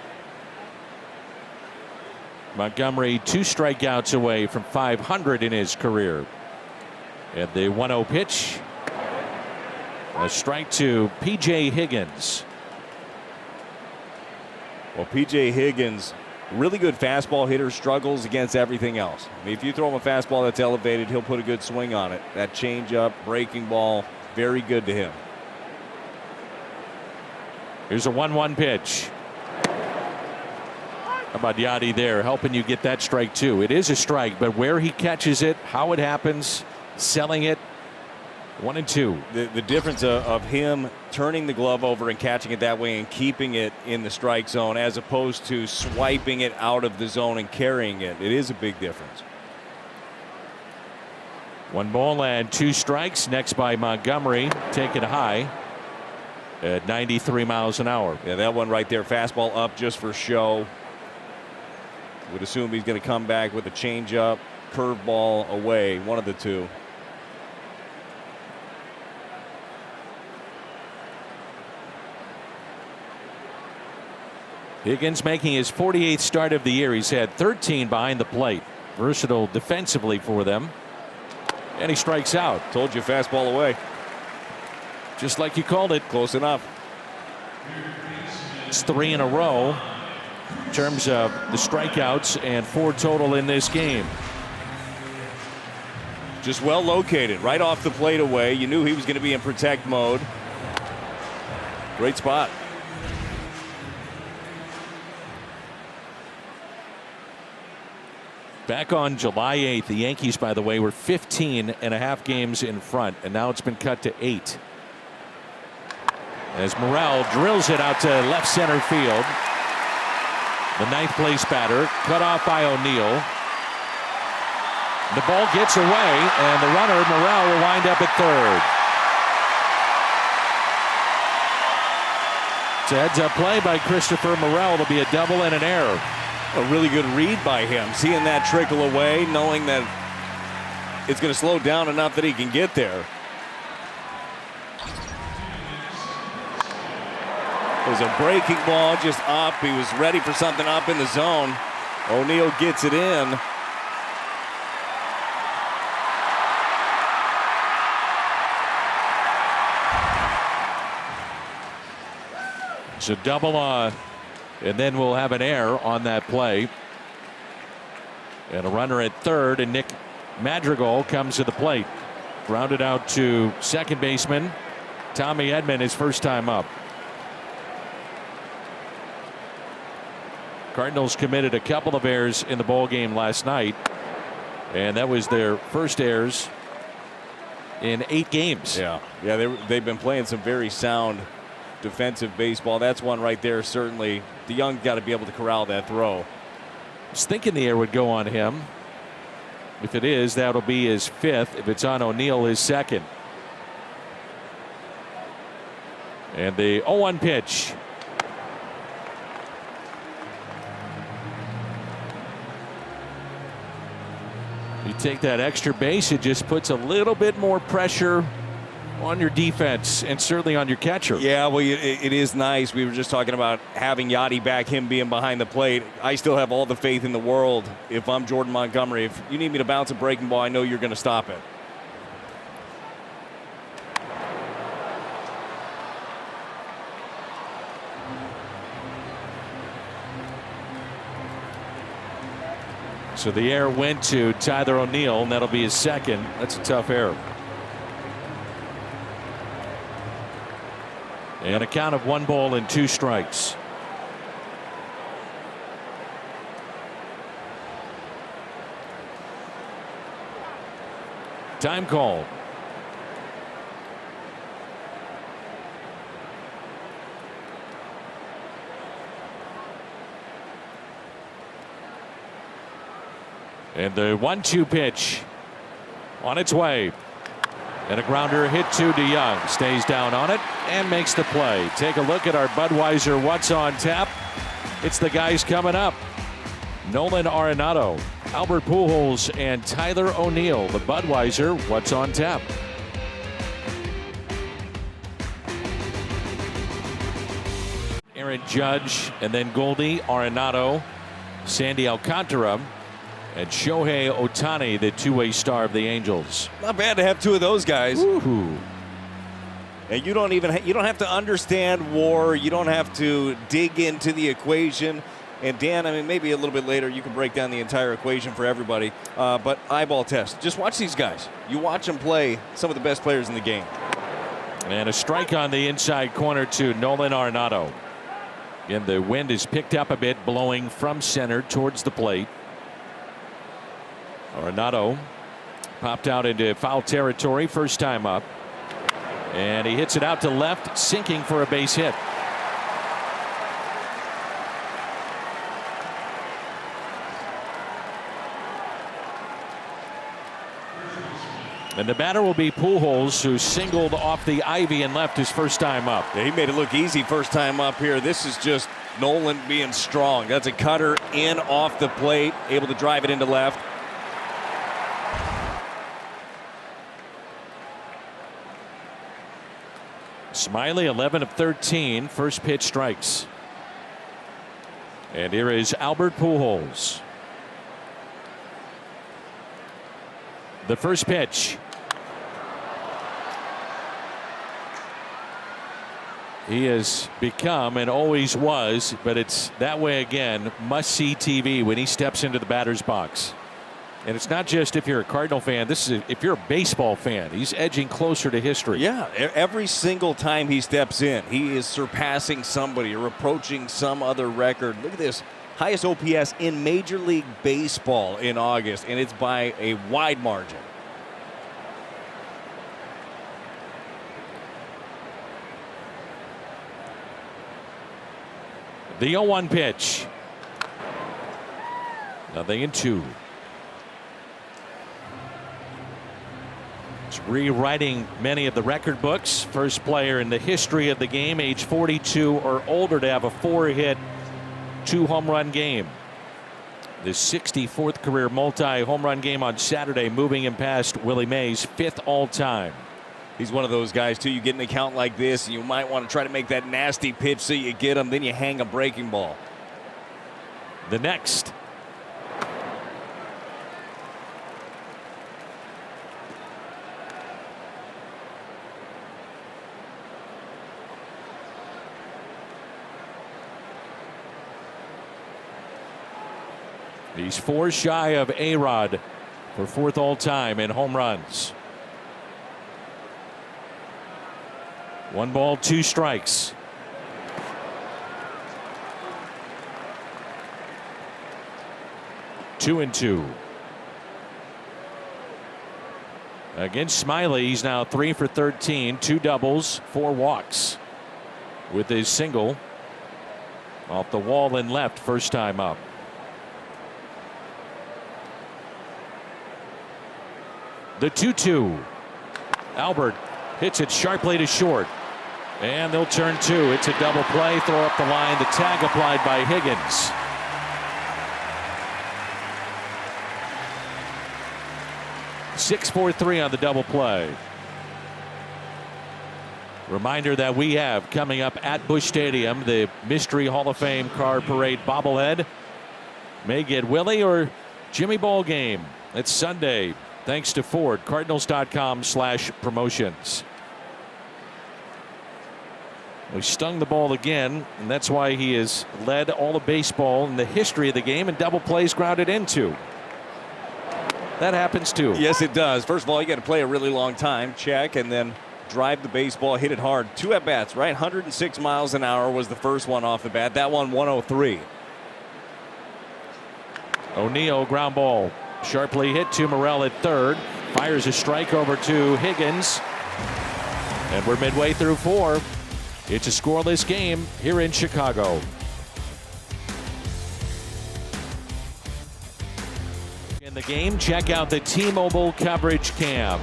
Montgomery 2 strikeouts away from 500 in his career. And the 1-0 pitch. A strike to P.J. Higgins. Well, P.J. Higgins, really good fastball hitter, struggles against everything else. I mean, if you throw him a fastball that's elevated, he'll put a good swing on it. That changeup, breaking ball, very good to him. Here's a 1-1 pitch. How about Yachty there, helping you get that strike too? It is a strike, but where he catches it, how it happens, selling it. 1-2. The difference of him turning the glove over and catching it that way and keeping it in the strike zone as opposed to swiping it out of the zone and carrying it. It is a big difference. 1 ball and 2 strikes. Next by Montgomery, taken high at 93 miles an hour. Yeah, that one right there, fastball up just for show. Would assume he's going to come back with a changeup, curveball away, one of the two. Higgins making his 48th start of the year. He's had 13 behind the plate. Versatile defensively for them. And he strikes out. Told you, fastball away. Just like you called it. Close enough. It's 3 in a row in terms of the strikeouts, and 4 total in this game. Just well located, right off the plate away. You knew he was going to be in protect mode. Great spot. Back on July 8th, the Yankees, by the way, were 15.5 games in front, and now it's been cut to 8. As Morel drills it out to left center field. The 9th place batter, cut off by O'Neill. The ball gets away, and the runner, Morel, will wind up at third. It's a heads-up play by Christopher Morel. It'll be a double and an error. A really good read by him, seeing that trickle away, knowing that it's going to slow down enough that he can get there. It was a breaking ball, just up. He was ready for something up in the zone. O'Neill gets it in. It's a double, and then we'll have an error on that play. And a runner at third, and Nick Madrigal comes to the plate. Grounded out to second baseman Tommy Edman, his first time up. Cardinals committed a couple of errors in the ball game last night, and that was their first errors in 8 games. Yeah, they've been playing some very sound defensive baseball. That's one right there. Certainly, the young got to be able to corral that throw. I was thinking the error would go on him. If it is, that'll be his 5th. If it's on O'Neill, his 2nd. And the 0-1 pitch. You take that extra base, it just puts a little bit more pressure on your defense and certainly on your catcher. Yeah, well, it is nice. We were just talking about having Yachty back, him being behind the plate. I still have all the faith in the world. If I'm Jordan Montgomery, if you need me to bounce a breaking ball, I know you're going to stop it. So the error went to Tyler O'Neill, and that'll be his 2nd. That's a tough error. And a count of 1 ball and 2 strikes. Time call. And the 1-2 pitch on its way. And a grounder hit to DeYoung. Stays down on it and makes the play. Take a look at our Budweiser What's on Tap. It's the guys coming up. Nolan Arenado, Albert Pujols, and Tyler O'Neill. The Budweiser What's on Tap. Aaron Judge, and then Goldie, Arenado, Sandy Alcantara, and Shohei Ohtani, the two-way star of the Angels. Not bad to have 2 of those guys. Woo-hoo. And you don't have to understand WAR. You don't have to dig into the equation. And Dan, I mean, maybe a little bit later you can break down the entire equation for everybody. But eyeball test. Just watch these guys. You watch them play, some of the best players in the game. And a strike on the inside corner to Nolan Arenado. And the wind is picked up a bit, blowing from center towards the plate. Arenado popped out into foul territory, first time up. And he hits it out to left, sinking for a base hit. And the batter will be Pujols, who singled off the ivy and left his first time up. Yeah, he made it look easy first time up here. This is just Nolan being strong. That's a cutter in off the plate, able to drive it into left. Smiley 11 of 13. First pitch strikes. And here is Albert Pujols. The first pitch. He has become and always was, but it's that way again, must-see TV when he steps into the batter's box. And it's not just if you're a Cardinal fan. This is if you're a baseball fan. He's edging closer to history. Yeah, every single time he steps in, he is surpassing somebody or approaching some other record. Look at this. Highest OPS in Major League Baseball in August, and it's by a wide margin. The 0-1 pitch. 0-2. It's rewriting many of the record books. First player in the history of the game, age 42 or older, to have a 4-hit, 2-home run game. The 64th career multi-home run game on Saturday, moving him past Willie Mays' 5th all-time. He's one of those guys, too. You get an account like this, and you might want to try to make that nasty pitch so you get him. Then you hang a breaking ball. The next. He's 4 shy of A-Rod for 4th all-time in home runs. 1 ball, 2 strikes. Two and 2. Against Smiley, he's now 3 for 13, 2 doubles, 4 walks, with his single off the wall and left first time up. The 2-2. Albert hits it sharply to short. And they'll turn 2. It's a double play. Throw up the line. The tag applied by Higgins. (6-4-3) on the double play. Reminder that we have coming up at Busch Stadium the Mystery Hall of Fame Car Parade bobblehead. May get Willie or Jimmy ball game. It's Sunday. Thanks to Ford. Cardinals.com/promotions. We stung the ball again, and that's why he has led all of baseball in the history of the game in double plays grounded into. That happens too. Yes, it does. First of all, you got to play a really long time, check, and then drive the baseball, hit it hard. 2 at-bats, right? 106 miles an hour was the first one off the bat. That one, 103. O'Neill, ground ball. Sharply hit to Morel at third. Fires a strike over to Higgins. And we're midway through 4. It's a scoreless game here in Chicago. In the game, check out the T-Mobile coverage cam.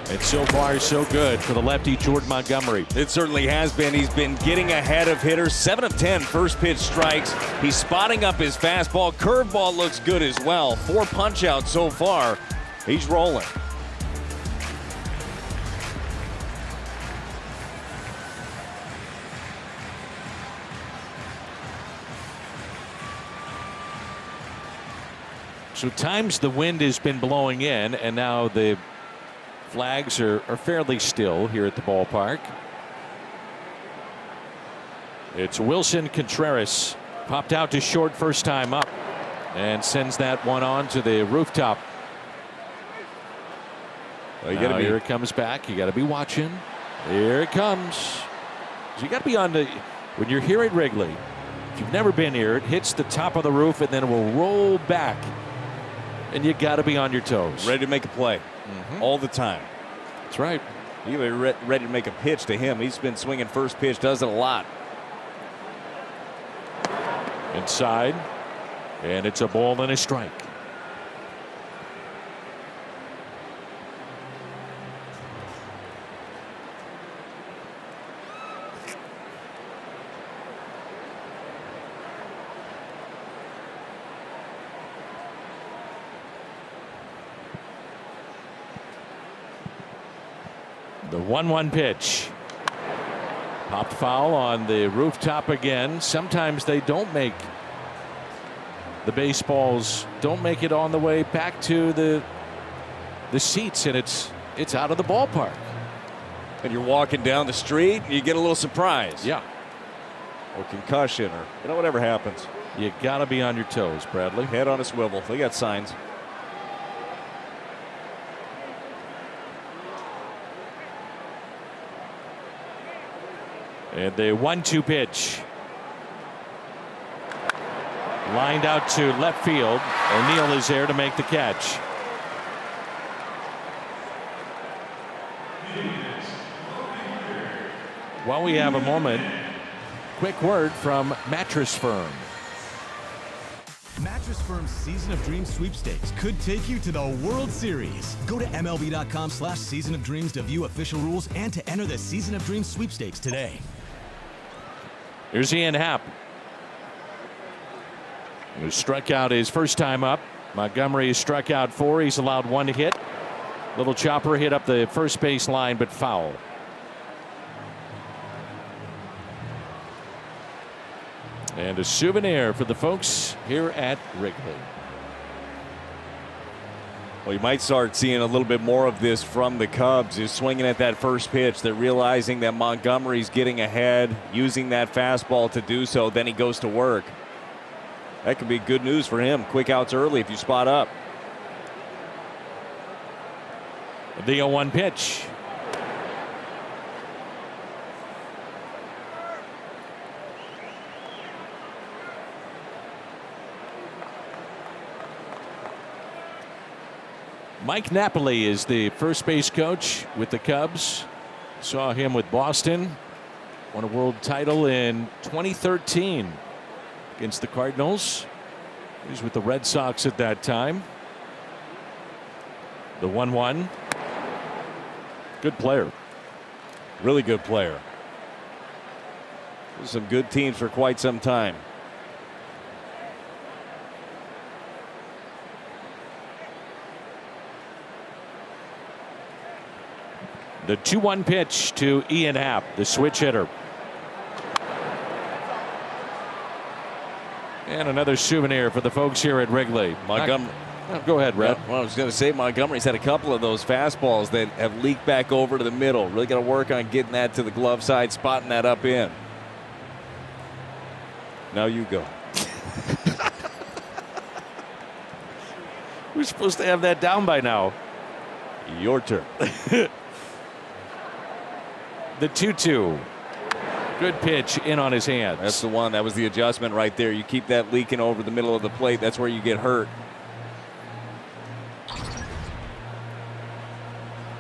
And so far, so good for the lefty Jordan Montgomery. It certainly has been. He's been getting ahead of hitters. 7 of 10 first pitch strikes. He's spotting up his fastball. Curveball looks good as well. 4 punch outs so far. He's rolling. So times the wind has been blowing in, and now the flags are fairly still here at the ballpark. It's Wilson Contreras, popped out to short first time up, and sends that one on to the rooftop. Well, here it comes back. You got to be watching. Here it comes. So you got to be on the, when you're here at Wrigley, if you've never been here, it hits the top of the roof and then it will roll back. And you got to be on your toes. Ready to make a play all the time. That's right. You're ready to make a pitch to him. He's been swinging first pitch, does it a lot. Inside. And it's a ball and a strike. The 1-1 pitch. Popped foul on the rooftop again. Sometimes they don't make the baseballs, don't make it on the way back to the seats, and it's out of the ballpark. And you're walking down the street and you get a little surprise. Yeah. Or concussion, or whatever happens. You got to be on your toes, Bradley. Head on a swivel. They got signs. And the 1-2 pitch. Lined out to left field. O'Neill is there to make the catch. While we have a moment, quick word from Mattress Firm. Mattress Firm's Season of Dreams sweepstakes could take you to the World Series. Go to MLB.com/Season of Dreams to view official rules and to enter the Season of Dreams sweepstakes today. Here's Ian Happ, who struck out his first time up. Montgomery has struck out 4. He's allowed 1 hit. Little chopper hit up the first base line, but foul. And a souvenir for the folks here at Wrigley. Well, you might start seeing a little bit more of this from the Cubs, is swinging at that first pitch. They're realizing that Montgomery's getting ahead, using that fastball to do so. Then he goes to work. That could be good news for him. Quick outs early if you spot up. The 0-1 pitch. Mike Napoli is the first base coach with the Cubs. Saw him with Boston. Won a world title in 2013 against the Cardinals. He was with the Red Sox at that time. The 1-1. Good player. Really good player. Some good teams for quite some time. The 2-1 pitch to Ian Happ, the switch hitter. And another souvenir for the folks here at Wrigley. Montgomery. Go ahead, Red. Well, I was going to say Montgomery's had a couple of those fastballs that have leaked back over to the middle. Really got to work on getting that to the glove side, spotting that up in. Now you go. We're supposed to have that down by now. Your turn. The 2-2. Good pitch in on his hands. That's the one. That was the adjustment right there. You keep that leaking over the middle of the plate. That's where you get hurt.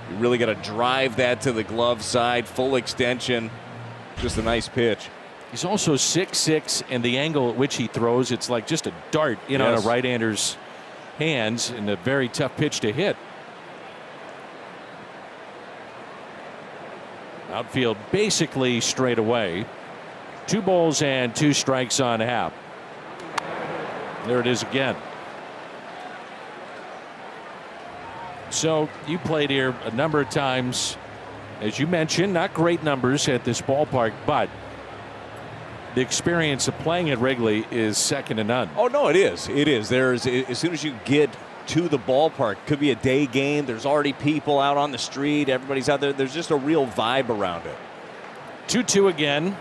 You really got to drive that to the glove side. Full extension. Just a nice pitch. He's also 6'6", and the angle at which he throws, it's like just a dart in on a right-hander's hands, and a very tough pitch to hit. Outfield basically straight away. 2 balls and 2 strikes on Happ. There it is again. So you played here a number of times. As you mentioned, not great numbers at this ballpark, but the experience of playing at Wrigley is second to none. Oh, no, it is. It is. There's, as soon as you get to the ballpark, could be a day game. There's already people out on the street. Everybody's out there. There's just a real vibe around it. 2-2 again.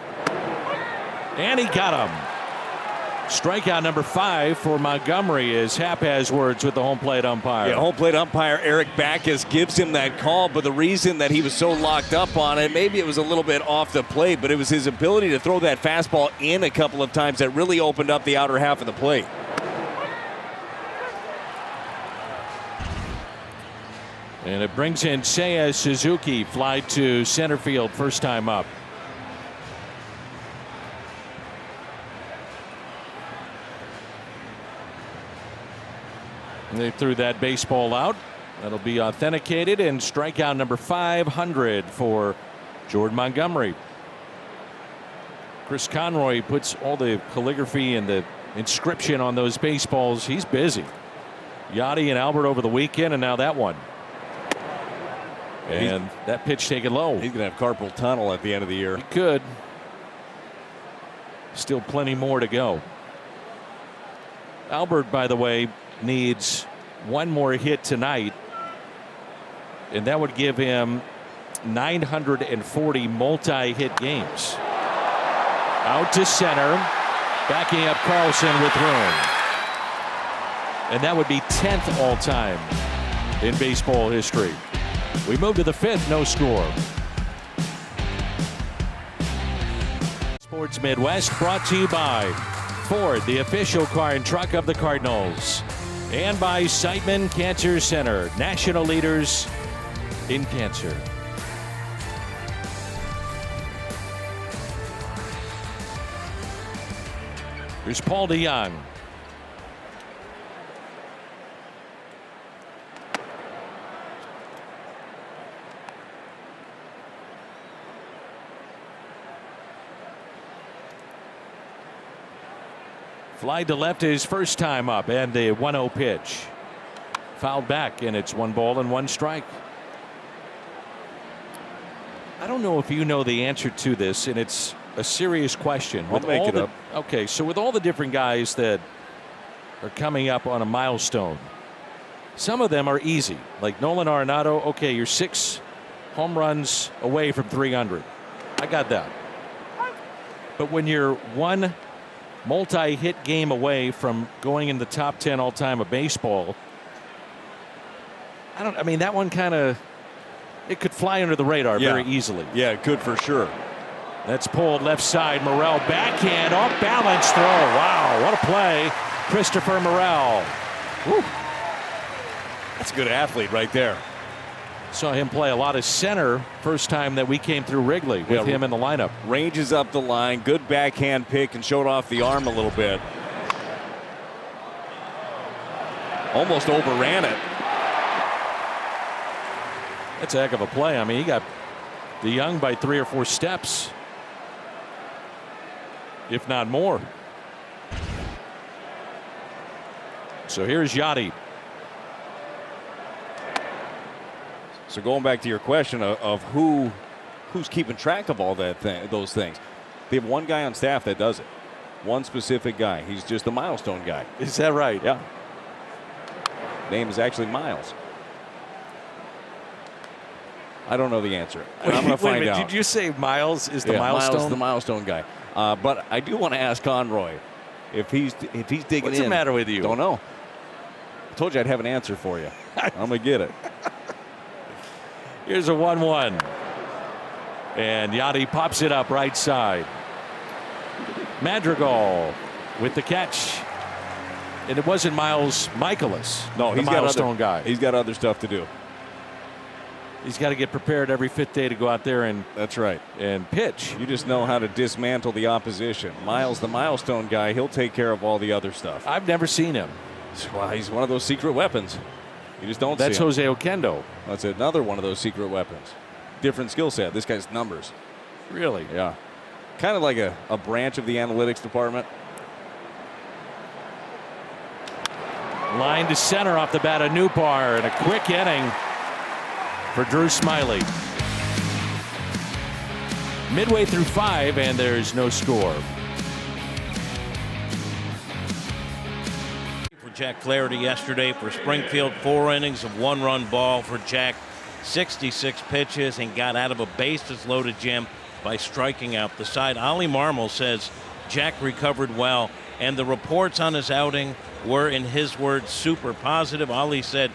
And he got him. Strikeout number 5 for Montgomery as Happ has words with the home plate umpire. Yeah, home plate umpire Eric Backus gives him that call, but the reason that he was so locked up on it, maybe it was a little bit off the plate, but it was his ability to throw that fastball in a couple of times that really opened up the outer half of the plate. And it brings in Seiya Suzuki, fly to center field, first time up. And they threw that baseball out. That'll be authenticated, and strikeout number 500 for Jordan Montgomery. Chris Conroy puts all the calligraphy and the inscription on those baseballs. He's busy. Yachty and Albert over the weekend, and now that one. And that pitch taken low. He's going to have carpal tunnel at the end of the year. He could. Still plenty more to go. Albert, by the way, needs one more hit tonight, and that would give him 940 multi-hit games. Out to center, backing up Carlson with room. And that would be 10th all-time in baseball history. We move to the 5th, no score. Sports Midwest brought to you by Ford, the official car and truck of the Cardinals. And by Siteman Cancer Center, national leaders in cancer. Here's Paul DeYoung. Fly to left his first time up, and the 1-0 pitch. Fouled back, and it's 1 ball and 1 strike. I don't know if you know the answer to this, and it's a serious question. I'll make it up. Okay, so with all the different guys that are coming up on a milestone, some of them are easy. Like Nolan Arenado, okay, you're 6 home runs away from 300. I got that. But when you're 1 multi-hit game away from going in the top 10 all-time of baseball, I mean, that one kind of, it could fly under the radar very easily. Yeah, it could for sure. That's pulled left side. Morel backhand off balance throw. Wow, what a play. Christopher Morel. Woo. That's a good athlete right there. Saw him play a lot of center first time that we came through Wrigley with him in the lineup. Ranges up the line, good backhand pick, and showed off the arm a little bit. Almost overran it. That's a heck of a play. I mean, he got DeYoung by 3 or 4 steps, if not more. So here's Yachty. So going back to your question of who's keeping track of all those things, they have one guy on staff that does it. One specific guy. He's just the milestone guy. Is that right? Yeah. Name is actually Miles. I don't know the answer. I'm going to find out. Did you say Miles is the milestone? Miles is the milestone guy. But I do want to ask Conroy if he's digging in. What's the matter with you? Don't know. I told you I'd have an answer for you. I'm going to get it. Here's a 1-1. And Yachty pops it up right side. Madrigal with the catch. And it wasn't Miles Michaelis. No, he's the milestone guy. He's got other stuff to do. He's got to get prepared every 5th day to go out there and that's right, and pitch. You just know how to dismantle the opposition. Miles, the milestone guy, he'll take care of all the other stuff. I've never seen him. Well, he's one of those secret weapons. You just don't see him. That's Jose Oquendo. That's another one of those secret weapons. Different skill set. This guy's numbers. Really? Yeah. Kind of like a branch of the analytics department. Line to center off the bat of Newbar, and a quick inning for Drew Smyly. Midway through 5, and there's no score. For Jack Flaherty yesterday for Springfield, 4 innings of 1-run ball for Jack, 66 pitches, and got out of a bases loaded, Jim, by striking out the side. Ollie Marmol says Jack recovered well, and the reports on his outing were, in his words, super positive. Ollie said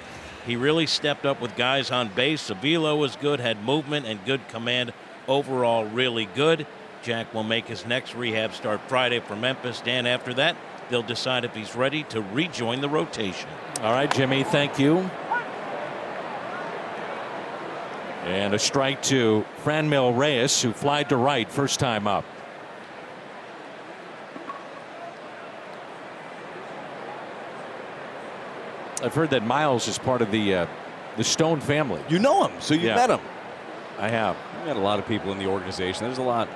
he really stepped up with guys on base. Sevilla was good, had movement and good command. Overall, really good. Jack will make his next rehab start Friday for Memphis. Dan, after that, they'll decide if he's ready to rejoin the rotation. All right, Jimmy, thank you. And a strike to Franmil Reyes, who flied to right first time up. I've heard that Miles is part of the Stone family. You know him, so you met him. I have. You met a lot of people in the organization. There's a lot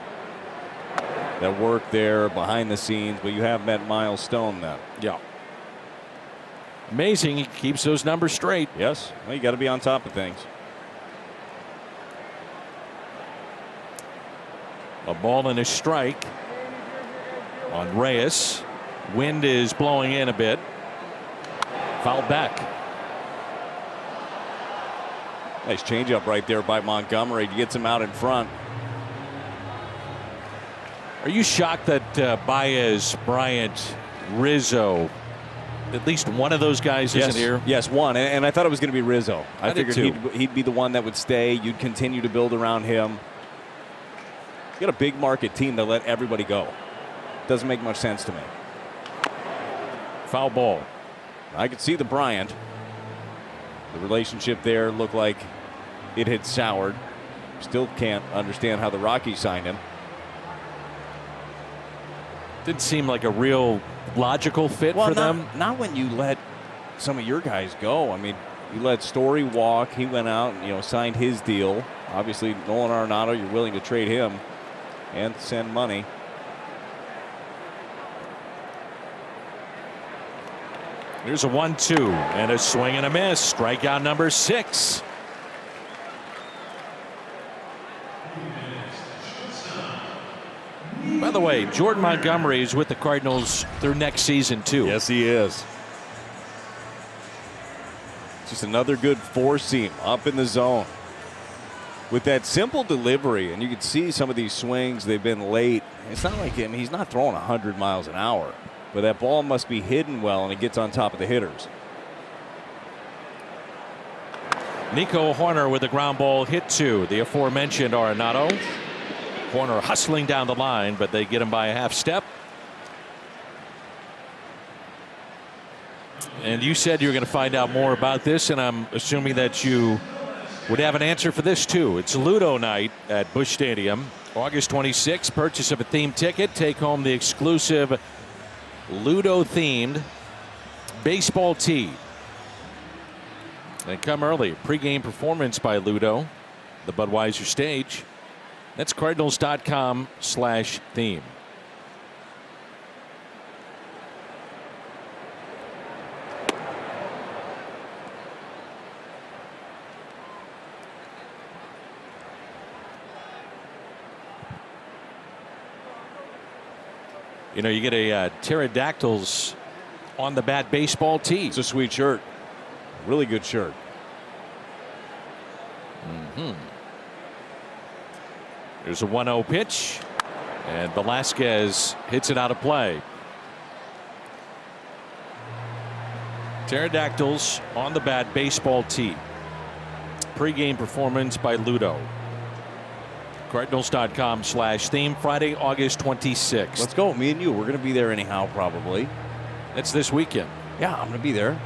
that work there behind the scenes, but you have met Miles Stone then. Yeah. Amazing. He keeps those numbers straight. Yes. Well, you got to be on top of things. A ball and a strike on Reyes. Wind is blowing in a bit. Fouled back. Nice changeup right there by Montgomery. Gets him out in front. Are you shocked that Baez, Bryant, Rizzo, at least one of those guys isn't here? Yes, one. And I thought it was going to be Rizzo. I figured too. he'd be the one that would stay. You'd continue to build around him. You got a big market team that let everybody go. Doesn't make much sense to me. Foul ball. I could see the Bryant. The relationship there looked like it had soured. Still can't understand how the Rockies signed him. Didn't seem like a real logical fit for them. Not when you let some of your guys go. I mean, you let Story walk. He went out and signed his deal. Obviously, Nolan Arenado, you're willing to trade him and send money. Here's a 1-2 and a swing and a miss. Strikeout number 6. By the way, Jordan Montgomery is with the Cardinals through next season too. Yes, he is. Just another good four-seam up in the zone. With that simple delivery, and you can see some of these swings, they've been late. It's not like him. He's not throwing 100 miles an hour. But that ball must be hidden well, and it gets on top of the hitters. Nico Horner with a ground ball hit to the aforementioned Arenado. Horner hustling down the line, but they get him by a half step. And you said you were going to find out more about this, and I'm assuming that you would have an answer for this too. It's Ludo night at Busch Stadium, August 26th. Purchase of a themed ticket, take home the exclusive Ludo-themed baseball tee. They come early. Pre-game performance by Ludo, the Budweiser stage. That's Cardinals.com/theme. You get a pterodactyls on the bat baseball tee. It's a sweet shirt. Really good shirt. There's a 1-0 pitch, and Velasquez hits it out of play. Pterodactyls on the bat baseball tee. Pre-game performance by Ludo. Cardinals.com/theme. Friday, August 26th. Let's go. Me and you. We're going to be there anyhow, probably. It's this weekend. Yeah, I'm going to be there.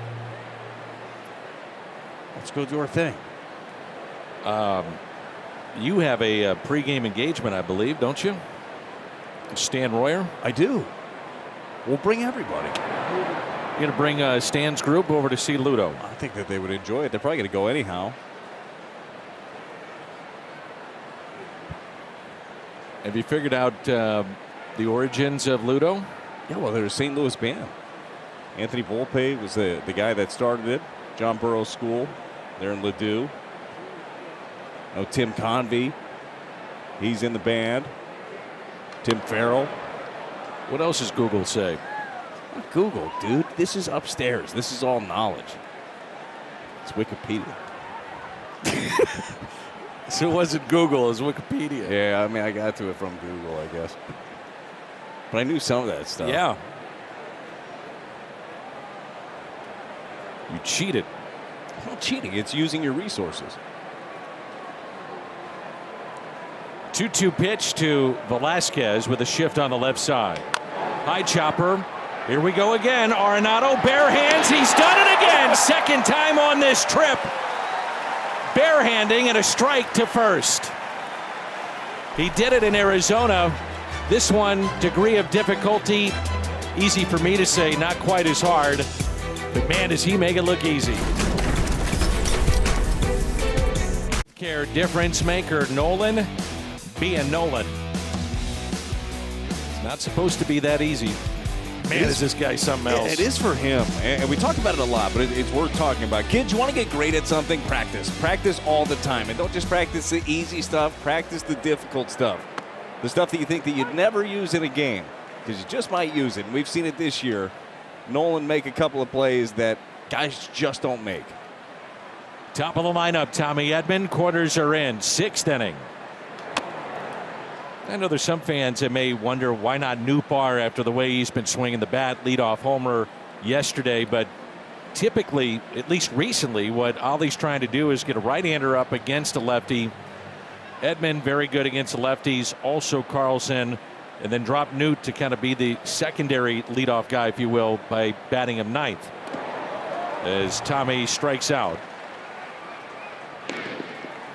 Let's go do our thing. You have a pregame engagement, I believe, don't you? Stan Royer? I do. We'll bring everybody. You're going to bring Stan's group over to see Ludo. I think that they would enjoy it. They're probably going to go anyhow. Have you figured out the origins of Ludo? Yeah, well, they're a St. Louis band. Anthony Volpe was the guy that started it. John Burroughs School. They're in Ladue. Tim Convey. He's in the band. Tim Farrell. What else does Google say? Not Google, dude. This is upstairs. This is all knowledge. It's Wikipedia. So it wasn't Google, it was Wikipedia. Yeah, I mean, I got to it from Google, I guess. But I knew some of that stuff. Yeah. You cheated. It's not cheating. It's using your resources. 2-2 pitch to Velasquez with a shift on the left side. High chopper. Here we go again. Arenado, bare hands. He's done it again. Second time on this trip. Barehanding and a strike to first. He did it in Arizona. This one, degree of difficulty, easy for me to say, not quite as hard. But man, does he make it look easy. Care difference maker Nolan being Nolan. It's not supposed to be that easy. Man, is this guy something else. It is for him. And we talk about it a lot, but it's worth talking about. Kids, you want to get great at something? Practice. Practice all the time. And don't just practice the easy stuff. Practice the difficult stuff. The stuff that you think that you'd never use in a game, because you just might use it. And we've seen it this year. Nolan make a couple of plays that guys just don't make. Top of the lineup, Tommy Edman. Quarters are in. 6th inning. I know there's some fans that may wonder why not Newbar after the way he's been swinging the bat. Leadoff homer yesterday, but typically, at least recently, what Ollie's trying to do is get a right-hander up against a lefty. Edman very good against the lefties. Also Carlson, and then drop Newt to kind of be the secondary leadoff guy, if you will, by batting him 9th. As Tommy strikes out.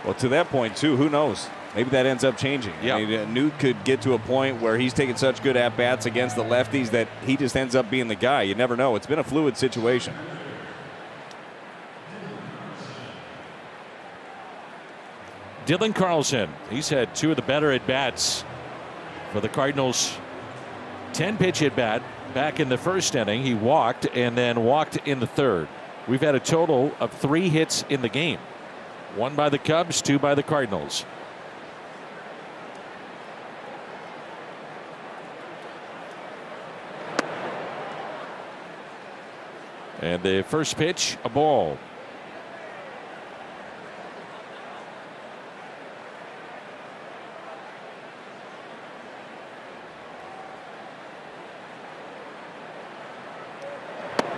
Well, to that point, too, who knows? Maybe that ends up changing. Yeah. I mean, Newt could get to a point where he's taking such good at-bats against the lefties that he just ends up being the guy. You never know. It's been a fluid situation. Dylan Carlson, he's had 2 of the better at-bats for the Cardinals. 10-pitch at-bat back in the 1st inning. He walked and then walked in the 3rd. We've had a total of 3 hits in the game. 1 by the Cubs, 2 by the Cardinals. And the first pitch, a ball.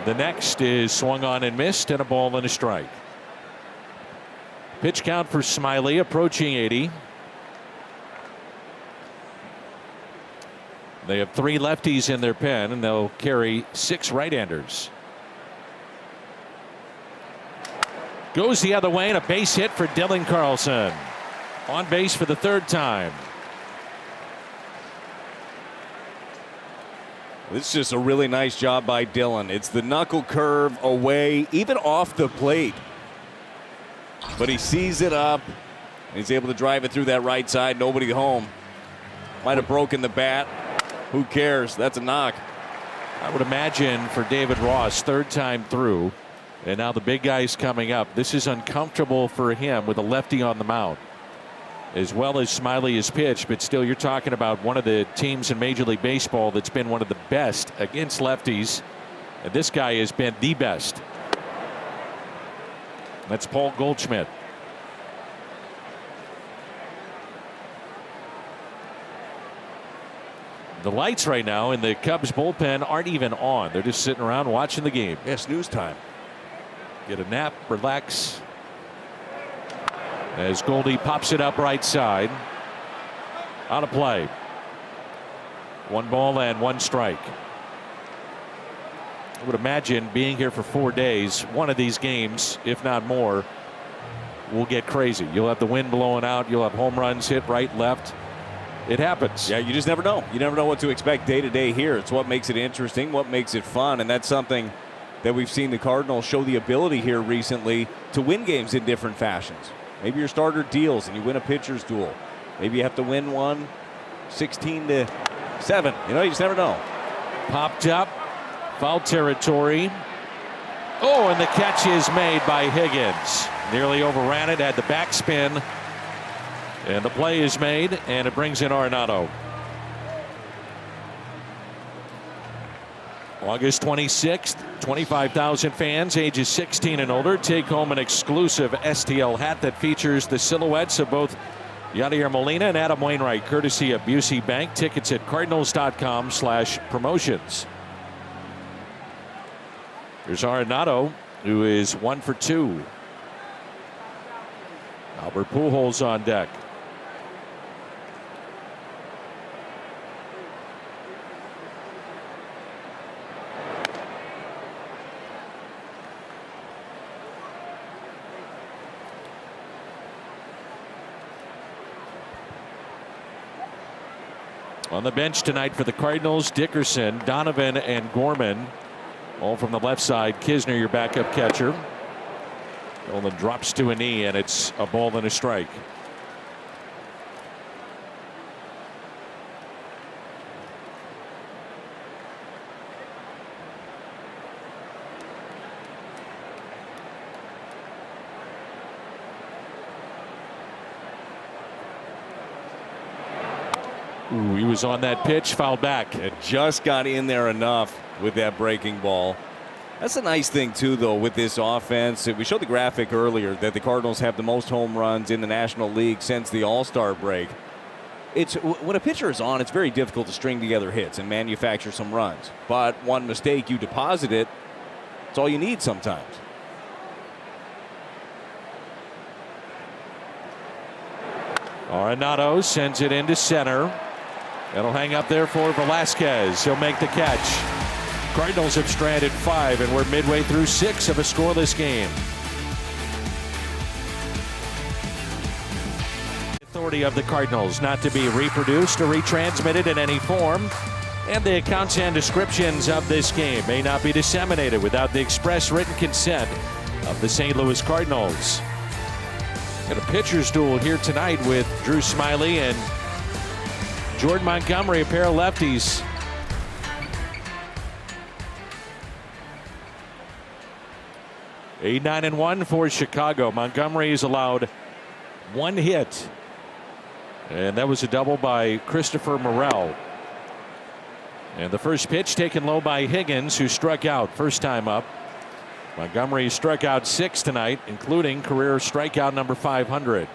The next is swung on and missed, and a ball and a strike. Pitch count for Smiley approaching 80. They have 3 lefties in their pen, and they'll carry 6 right-handers. Goes the other way, and a base hit for Dylan Carlson. On base for the 3rd time. This is just a really nice job by Dylan. It's the knuckle curve away, even off the plate. But he sees it up, and he's able to drive it through that right side. Nobody home. Might have broken the bat. Who cares? That's a knock. I would imagine for David Ross, 3rd time through, and now the big guy's coming up. This is uncomfortable for him with a lefty on the mound. As well as Smiley has pitched, but still you're talking about one of the teams in Major League Baseball that's been one of the best against lefties. And this guy has been the best. That's Paul Goldschmidt. The lights right now in the Cubs bullpen aren't even on. They're just sitting around watching the game. Yeah, snooze time. Get a nap, relax. As Goldie pops it up right side. Out of play. 1 ball and 1 strike. I would imagine being here for 4 days, one of these games, if not more, will get crazy. You'll have the wind blowing out. You'll have home runs hit right, left. It happens. Yeah, you just never know. You never know what to expect day to day here. It's what makes it interesting, what makes it fun, and that's something that we've seen the Cardinals show the ability here recently to win games in different fashions. Maybe your starter deals and you win a pitcher's duel. Maybe you have to win one 16-7. You know, you just never know. Popped up. Foul territory. Oh, and the catch is made by Higgins. Nearly overran it, had the backspin. And the play is made, and it brings in Arenado. August 26th, 25,000 fans ages 16 and older take home an exclusive STL hat that features the silhouettes of both Yadier Molina and Adam Wainwright, courtesy of Busey Bank. Tickets at cardinals.com/promotions. Here's Arenado, who is 1 for 2. Albert Pujols on deck. On the bench tonight for the Cardinals, Dickerson, Donovan, and Gorman. All from the left side. Kisner, your backup catcher. Nolan drops to a knee, and it's a ball and a strike. Ooh, he was on that pitch, fouled back. It just got in there enough with that breaking ball. That's a nice thing, too, though, with this offense. We showed the graphic earlier that the Cardinals have the most home runs in the National League since the All-Star break. When a pitcher is on, it's very difficult to string together hits and manufacture some runs. But one mistake, you deposit it. It's all you need sometimes. Arenado sends it into center. It'll hang up there for Velasquez. He'll make the catch. Cardinals have stranded 5, and we're midway through 6 of a scoreless game. Authority of the Cardinals not to be reproduced or retransmitted in any form, and the accounts and descriptions of this game may not be disseminated without the express written consent of the St. Louis Cardinals. Got a pitcher's duel here tonight with Drew Smyly and Jordan Montgomery, a pair of lefties. 8-9-1 for Chicago. Montgomery has allowed 1 hit, and that was a double by Christopher Morel. And the first pitch taken low by Higgins, who struck out first time up. Montgomery struck out 6 tonight, including career strikeout number 500.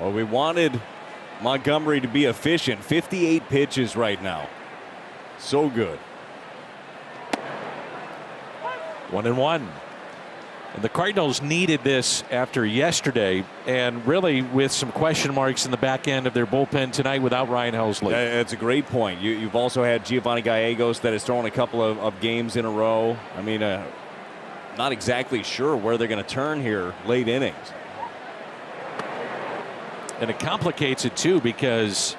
Well, we wanted Montgomery to be efficient. 58 pitches right now. So good. 1-1. And the Cardinals needed this after yesterday, and really with some question marks in the back end of their bullpen tonight without Ryan Helsley. That's a great point. You've also had Giovanni Gallegos that has thrown a couple of games in a row. I mean, not exactly sure where they're going to turn here late innings. And it complicates it too, because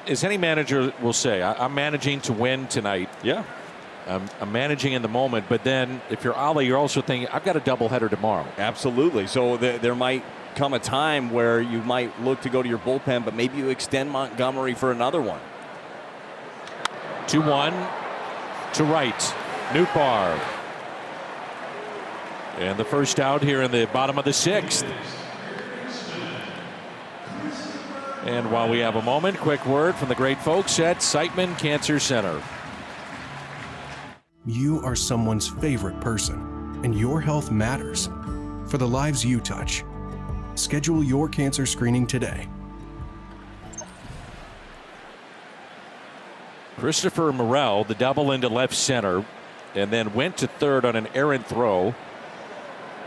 as any manager will say, I'm managing to win tonight. Yeah. I'm managing in the moment, but then if you're Ollie, you're also thinking, I've got a doubleheader tomorrow. Absolutely. So there might come a time where you might look to go to your bullpen, but maybe you extend Montgomery for another one. 2-1 to right. Nootbaar. And the first out here in the bottom of the 6th. And while we have a moment, quick word from the great folks at Siteman Cancer Center. You are someone's favorite person, and your health matters. For the lives you touch, schedule your cancer screening today. Christopher Morel, the double into left center, and then went to third on an errant throw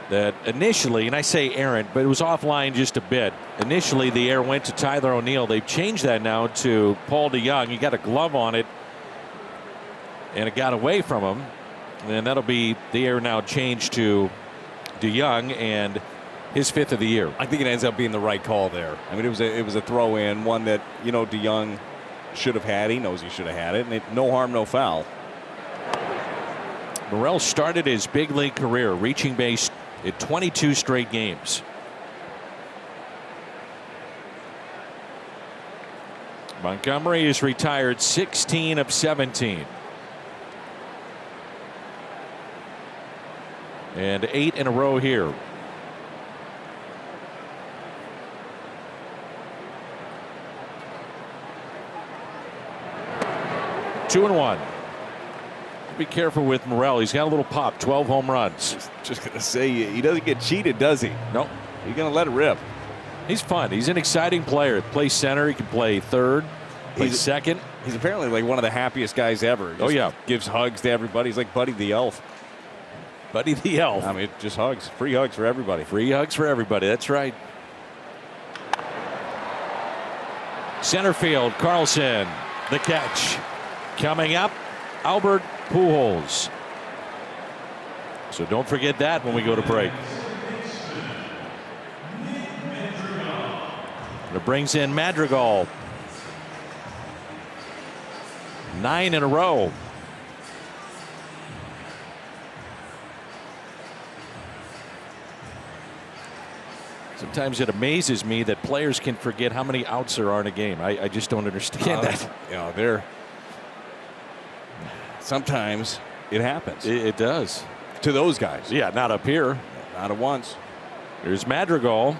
that initially, and I say errant, but it was offline just a bit. Initially, the air went to Tyler O'Neill. They've changed that now to Paul DeJong. He got a glove on it, and it got away from him, and that'll be the air now changed to DeJong, and his 5th of the year. I think it ends up being the right call there. I mean, it was a throw in, one that, you know, DeJong should have had. He knows he should have had it, and no harm, no foul. Morel started his big league career reaching base in 22 straight games. Montgomery is retired 16 of 17. And 8 in a row here. Two and 1. Be careful with Morel. He's got a little pop. 12 home runs. Just gonna say, he doesn't get cheated, does he? Nope. He's gonna let it rip. He's fun. He's an exciting player. Plays center. He can play third. Plays second. He's apparently like one of the happiest guys ever. Oh yeah. Gives hugs to everybody. He's like Buddy the Elf. Buddy the Elf. I mean, just hugs. Free hugs for everybody. Free hugs for everybody. That's right. Center field, Carlson. The catch. Coming up, Albert Pujols. So don't forget that when we go to break. It brings in Madrigal. 9 in a row. Sometimes it amazes me that players can forget how many outs there are in a game. I just don't understand that. You know, sometimes it happens. It does. To those guys. Yeah, not up here. Not at once. Here's Madrigal.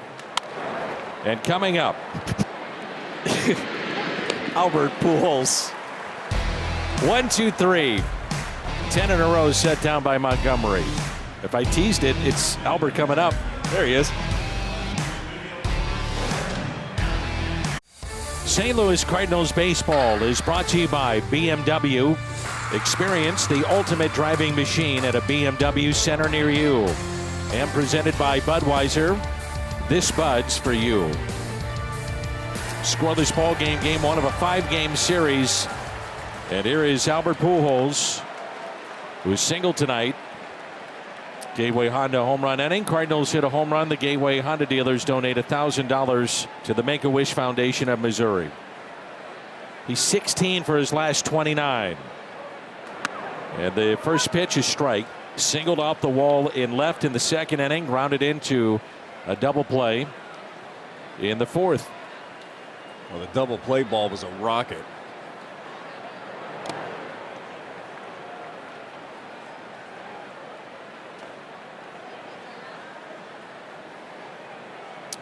And coming up. Albert Pujols. 1, 2, 3. 10 in a row set down by Montgomery. If I teased it, it's Albert coming up. There he is. St. Louis Cardinals baseball is brought to you by BMW. Experience the ultimate driving machine at a BMW center near you. And presented by Budweiser. This Bud's for you. Scoreless ball game, game one of a 5-game series. And here is Albert Pujols, who singled tonight. Gateway Honda home run inning. Cardinals hit a home run. The Gateway Honda dealers donate $1,000 to the Make-A-Wish Foundation of Missouri. He's 16 for his last 29. And the first pitch is strike. Singled off the wall in left in the second inning. Grounded into a double play in the fourth. Well, the double play ball was a rocket.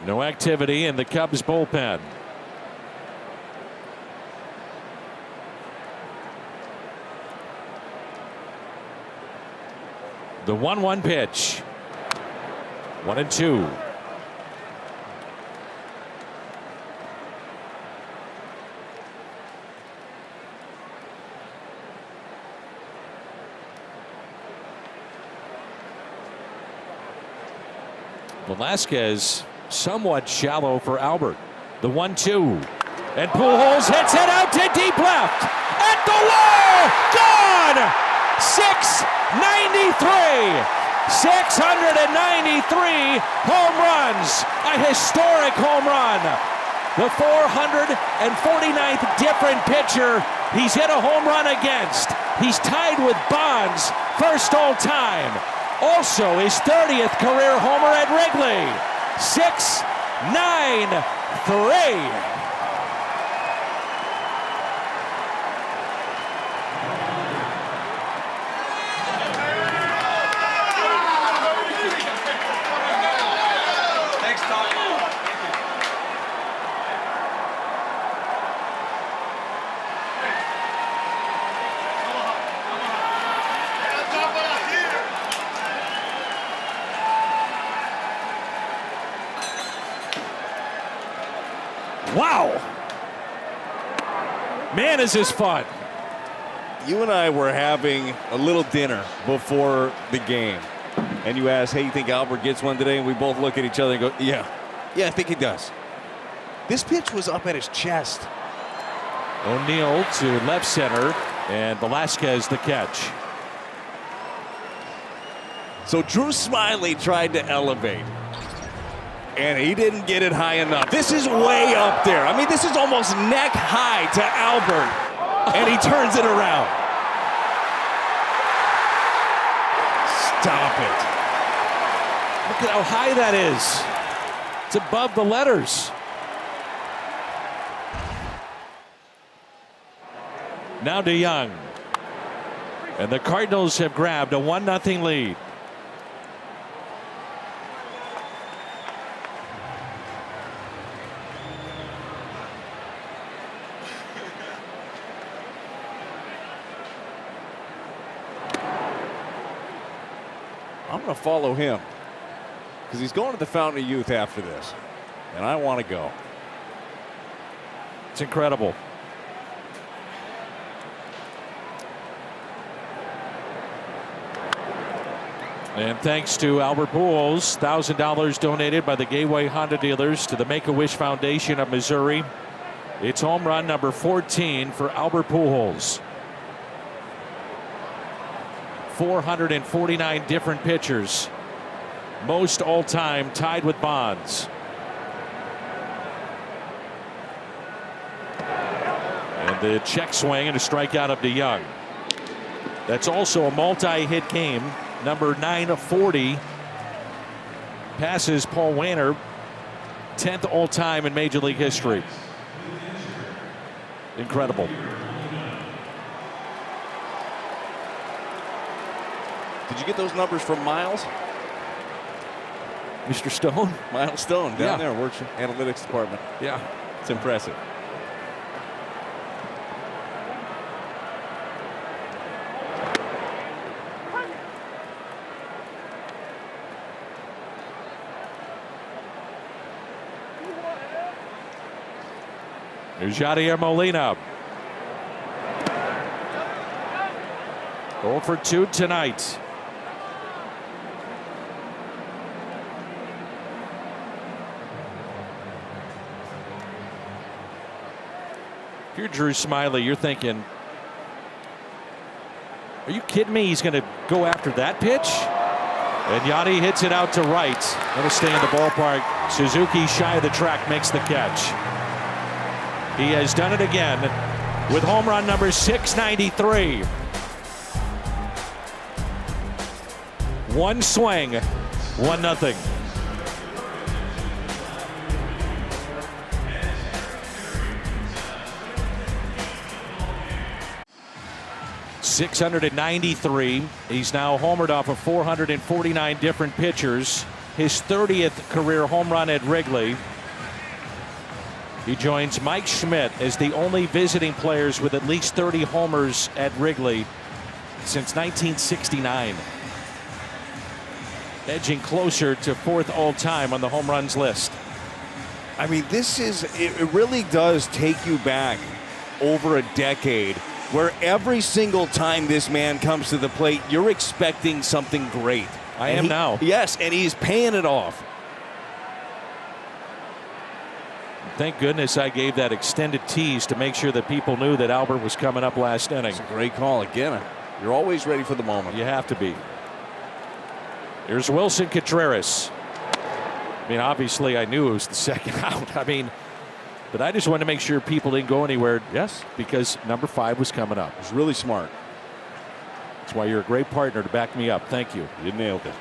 No activity in the Cubs bullpen. The 1-1 pitch. 1-2. Velasquez somewhat shallow for Albert. The 1-2. And Pujols hits it out to deep left. At the wall! Gone! 693! 693 home runs. A historic home run. The 449th different pitcher he's hit a home run against. He's tied with Bonds, first all time. Also his 30th career homer at Wrigley. 693. Wow. Man, is this fun. You and I were having a little dinner before the game. And you asked, hey, you think Albert gets one today? And we both look at each other and go, yeah, I think he does. This pitch was up at his chest. O'Neill to left center, and Velasquez the catch. So Drew Smyly tried to elevate. And he didn't get it high enough. This is way up there. I mean, this is almost neck high to Albert. And he turns it around. Stop it. Look at how high that is. It's above the letters. Now DeYoung. And the Cardinals have grabbed a 1-0 lead. I'm going to follow him because he's going to the Fountain of Youth after this, and I want to go. It's incredible. And thanks to Albert Pujols, $1,000 donated by the Gateway Honda dealers to the Make-A-Wish Foundation of Missouri. It's home run number 14 for Albert Pujols. 449 different pitchers, most all-time, tied with Bonds. And the check swing and a strikeout of DeYoung. That's also a multi-hit game. Number 940 passes Paul Waner, 10th all-time in Major League history. Incredible. Did you get those numbers from Miles? Mr. Stone? Miles Stone down there, works in analytics department. Yeah. It's impressive. Here's Yadier Molina. 0 for 2 tonight. If you're Drew Smiley, you're thinking, are you kidding me? He's going to go after that pitch? And Yadi hits it out to right. It'll stay in the ballpark. Suzuki, shy of the track, makes the catch. He has done it again with home run number 693. One swing, 1-0. .693. He's now homered off of 449 different pitchers. His 30th career home run at Wrigley. He joins Mike Schmidt as the only visiting players with at least 30 homers at Wrigley since 1969. Edging closer to 4th all-time on the home runs list. I mean, it really does take you back over a decade where every single time this man comes to the plate, you're expecting something great. I am now. Yes, and he's paying it off. Thank goodness I gave that extended tease to make sure that people knew that Albert was coming up last inning. It's a great call. Again, you're always ready for the moment. You have to be. Here's Wilson Contreras. I mean, obviously I knew it was the second out. I mean, but I just wanted to make sure people didn't go anywhere. Yes. Because number 5 was coming up. It's really smart. That's why you're a great partner to back me up. Thank you. You nailed it.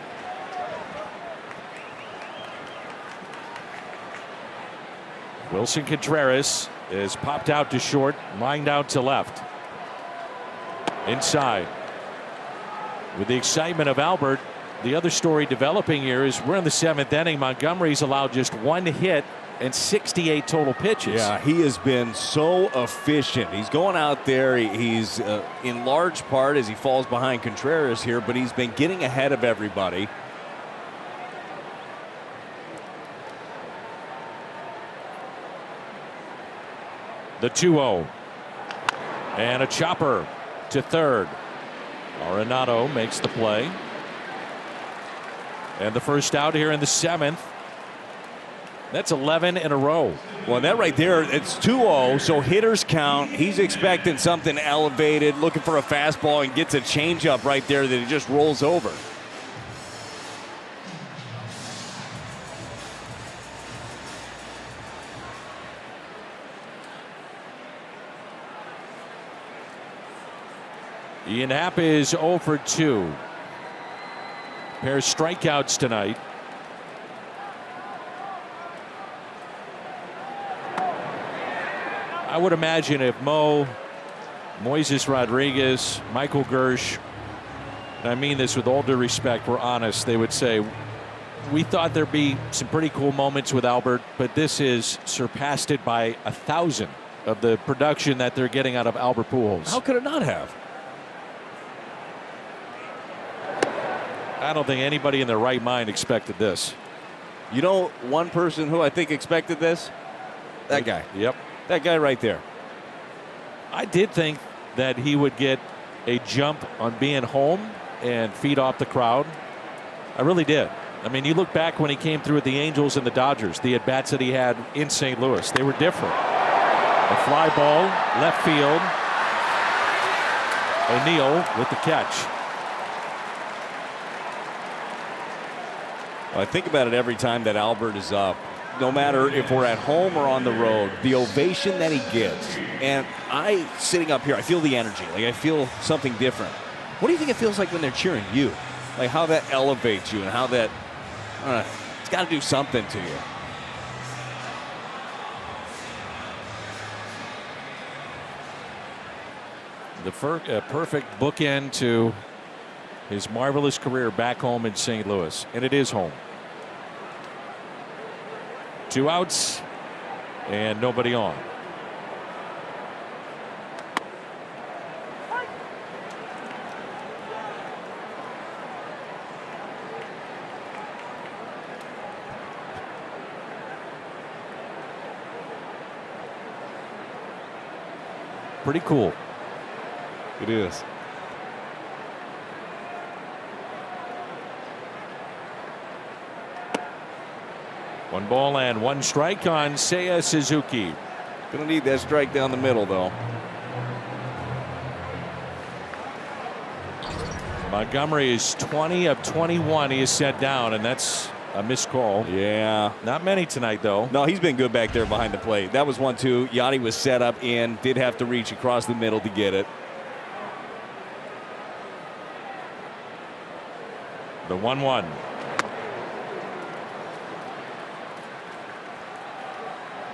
Wilson Contreras is popped out to short, lined out to left. Inside. With the excitement of Albert, the other story developing here is we're in the 7th inning. Montgomery's allowed just 1 hit and 68 total pitches. Yeah, he has been so efficient. He's going out there. He's in large part as he falls behind Contreras here, but he's been getting ahead of everybody. The 2-0. And a chopper to third. Arenado makes the play. And the first out here in the 7th. That's 11 in a row. Well, that right there, it's 2-0, so hitters count. He's expecting something elevated, looking for a fastball, and gets a changeup right there that he just rolls over. Ian Happ is 0 for 2. Pair of strikeouts tonight. I would imagine if Moises Rodriguez, Michael Gersh, and I mean this with all due respect, were honest, they would say, we thought there'd be some pretty cool moments with Albert, but this is surpassed it by 1,000 of the production that they're getting out of Albert Pujols. How could it not have? I don't think anybody in their right mind expected this. You know one person who I think expected this? That guy. Yep. That guy right there. I did think that he would get a jump on being home and feed off the crowd. I really did. I mean, you look back when he came through with the Angels and the Dodgers, the at-bats that he had in St. Louis. They were different. A fly ball, left field. O'Neill with the catch. Well, I think about it every time that Albert is up. No matter if we're at home or on the road, the ovation that he gets. And sitting up here, I feel the energy. Like, I feel something different. What do you think it feels like when they're cheering you? Like, how that elevates you and how that, it's got to do something to you. The perfect bookend to his marvelous career back home in St. Louis. And it is home. 2 outs and nobody on. Pretty cool. It is. One ball and one strike on Seiya Suzuki. Gonna need that strike down the middle, though. Montgomery is 20 of 21. He is set down, and that's a missed call. Yeah. Not many tonight, though. No, he's been good back there behind the plate. That was 1-2. Yachty was set up in, did have to reach across the middle to get it. The 1-1.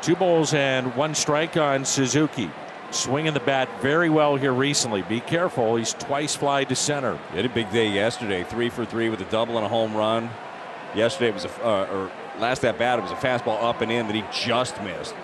Two balls and one strike on Suzuki. Swinging the bat very well here recently. Be careful. He's twice fly to center. He had a big day yesterday. 3 for 3 with a double and a home run. Yesterday it was or last at bat it was a fastball up and in that he just missed.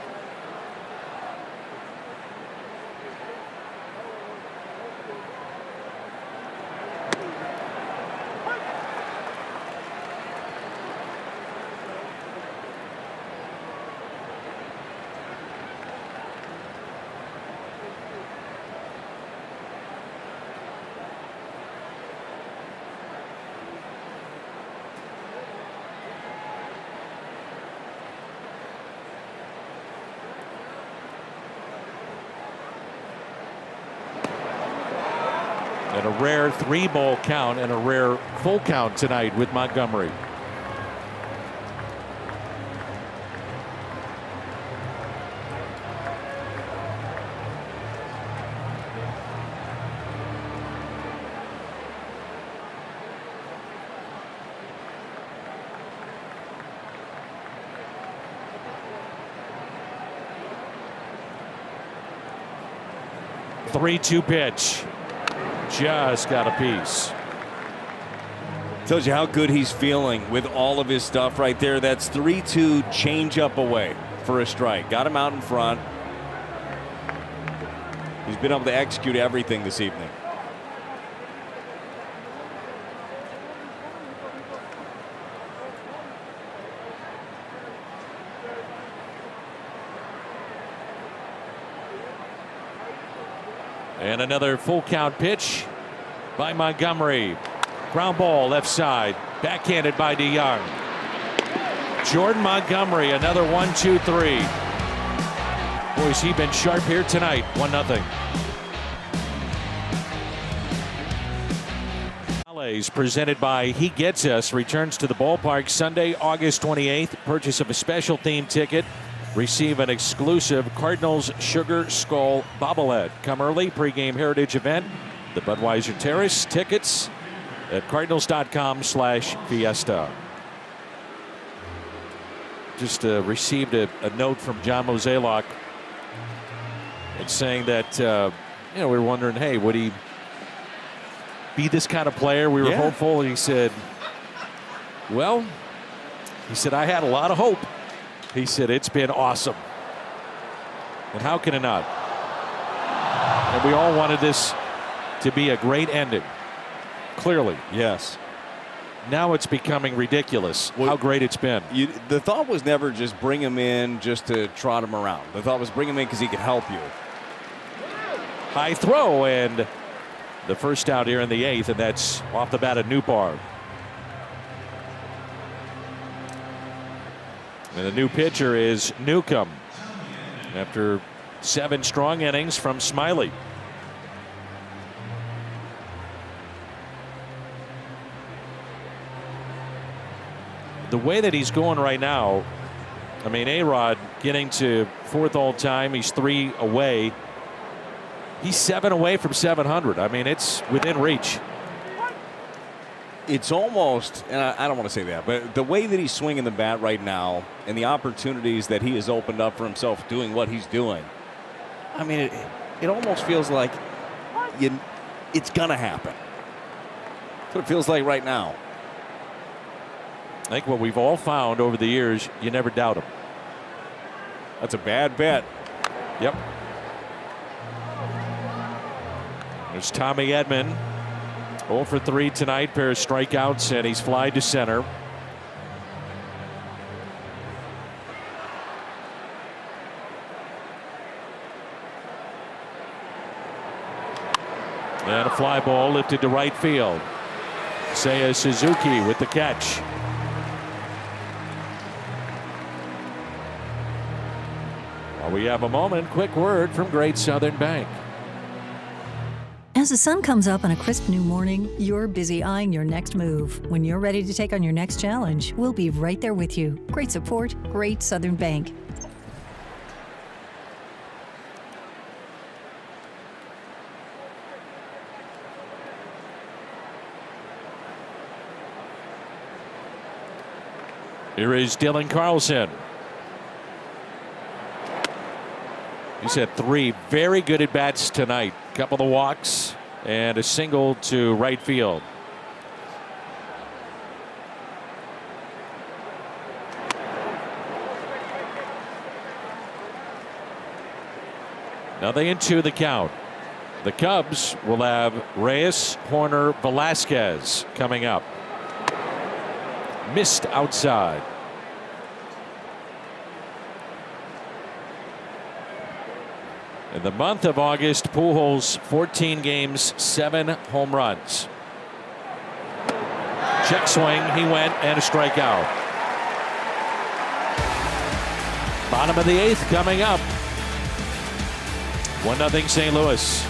And a rare 3-ball count and a rare full count tonight with Montgomery. The 3-2 pitch. Just got a piece. Tells you how good he's feeling with all of his stuff right there. That's 3-2 changeup away for a strike. Got him out in front. He's been able to execute everything this evening. And another full count pitch by Montgomery. Ground ball left side. Backhanded by DeYoung. Jordan Montgomery, another 1-2-3. Boy, has he been sharp here tonight. 1-0. Presented by He Gets Us returns to the ballpark Sunday, August 28th. Purchase of a special theme ticket. Receive an exclusive Cardinals Sugar Skull bobblehead. Come early, pregame heritage event, the Budweiser Terrace. Tickets at cardinals.com/fiesta. Just received a note from John Mozeliak. It's saying that, we were wondering, hey, would he be this kind of player? We were hopeful. He said, well, I had a lot of hope. He said, it's been awesome. And how can it not? And we all wanted this to be a great ending. Clearly. Yes. Now it's becoming ridiculous how great it's been. The thought was never just bring him in just to trot him around. The thought was bring him in because he could help you. High throw and the first out here in the 8th, and that's off the bat of Newbar. And the new pitcher is Newcomb after 7 strong innings from Smiley. The way that he's going right now, I mean, A-Rod getting to 4th all time. He's 3 away. He's 7 away from 700. I mean, it's within reach. It's almost, and I don't want to say that, but the way that he's swinging the bat right now and the opportunities that he has opened up for himself doing what he's doing, I mean, it almost feels like it's going to happen. That's what it feels like right now. I think what we've all found over the years, you never doubt him. That's a bad bet. Yep. There's Tommy Edman. 0 for 3 tonight, pair of strikeouts, and he's fly to center. And a fly ball lifted to right field. Seiya Suzuki with the catch. While we have a moment, quick word from Great Southern Bank. As the sun comes up on a crisp new morning, you're busy eyeing your next move. When you're ready to take on your next challenge, we'll be right there with you. Great support, Great Southern Bank. Here is Dylan Carlson. He's had 3 very good at-bats tonight. A couple of walks and a single to right field. Nothing in 2 the count. The Cubs will have Reyes, Horner, Velasquez coming up. Missed outside. In the month of August, Pujols 14 games, 7 home runs. Check swing, he went, and a strikeout. Bottom of the 8th coming up. 1-0 St. Louis.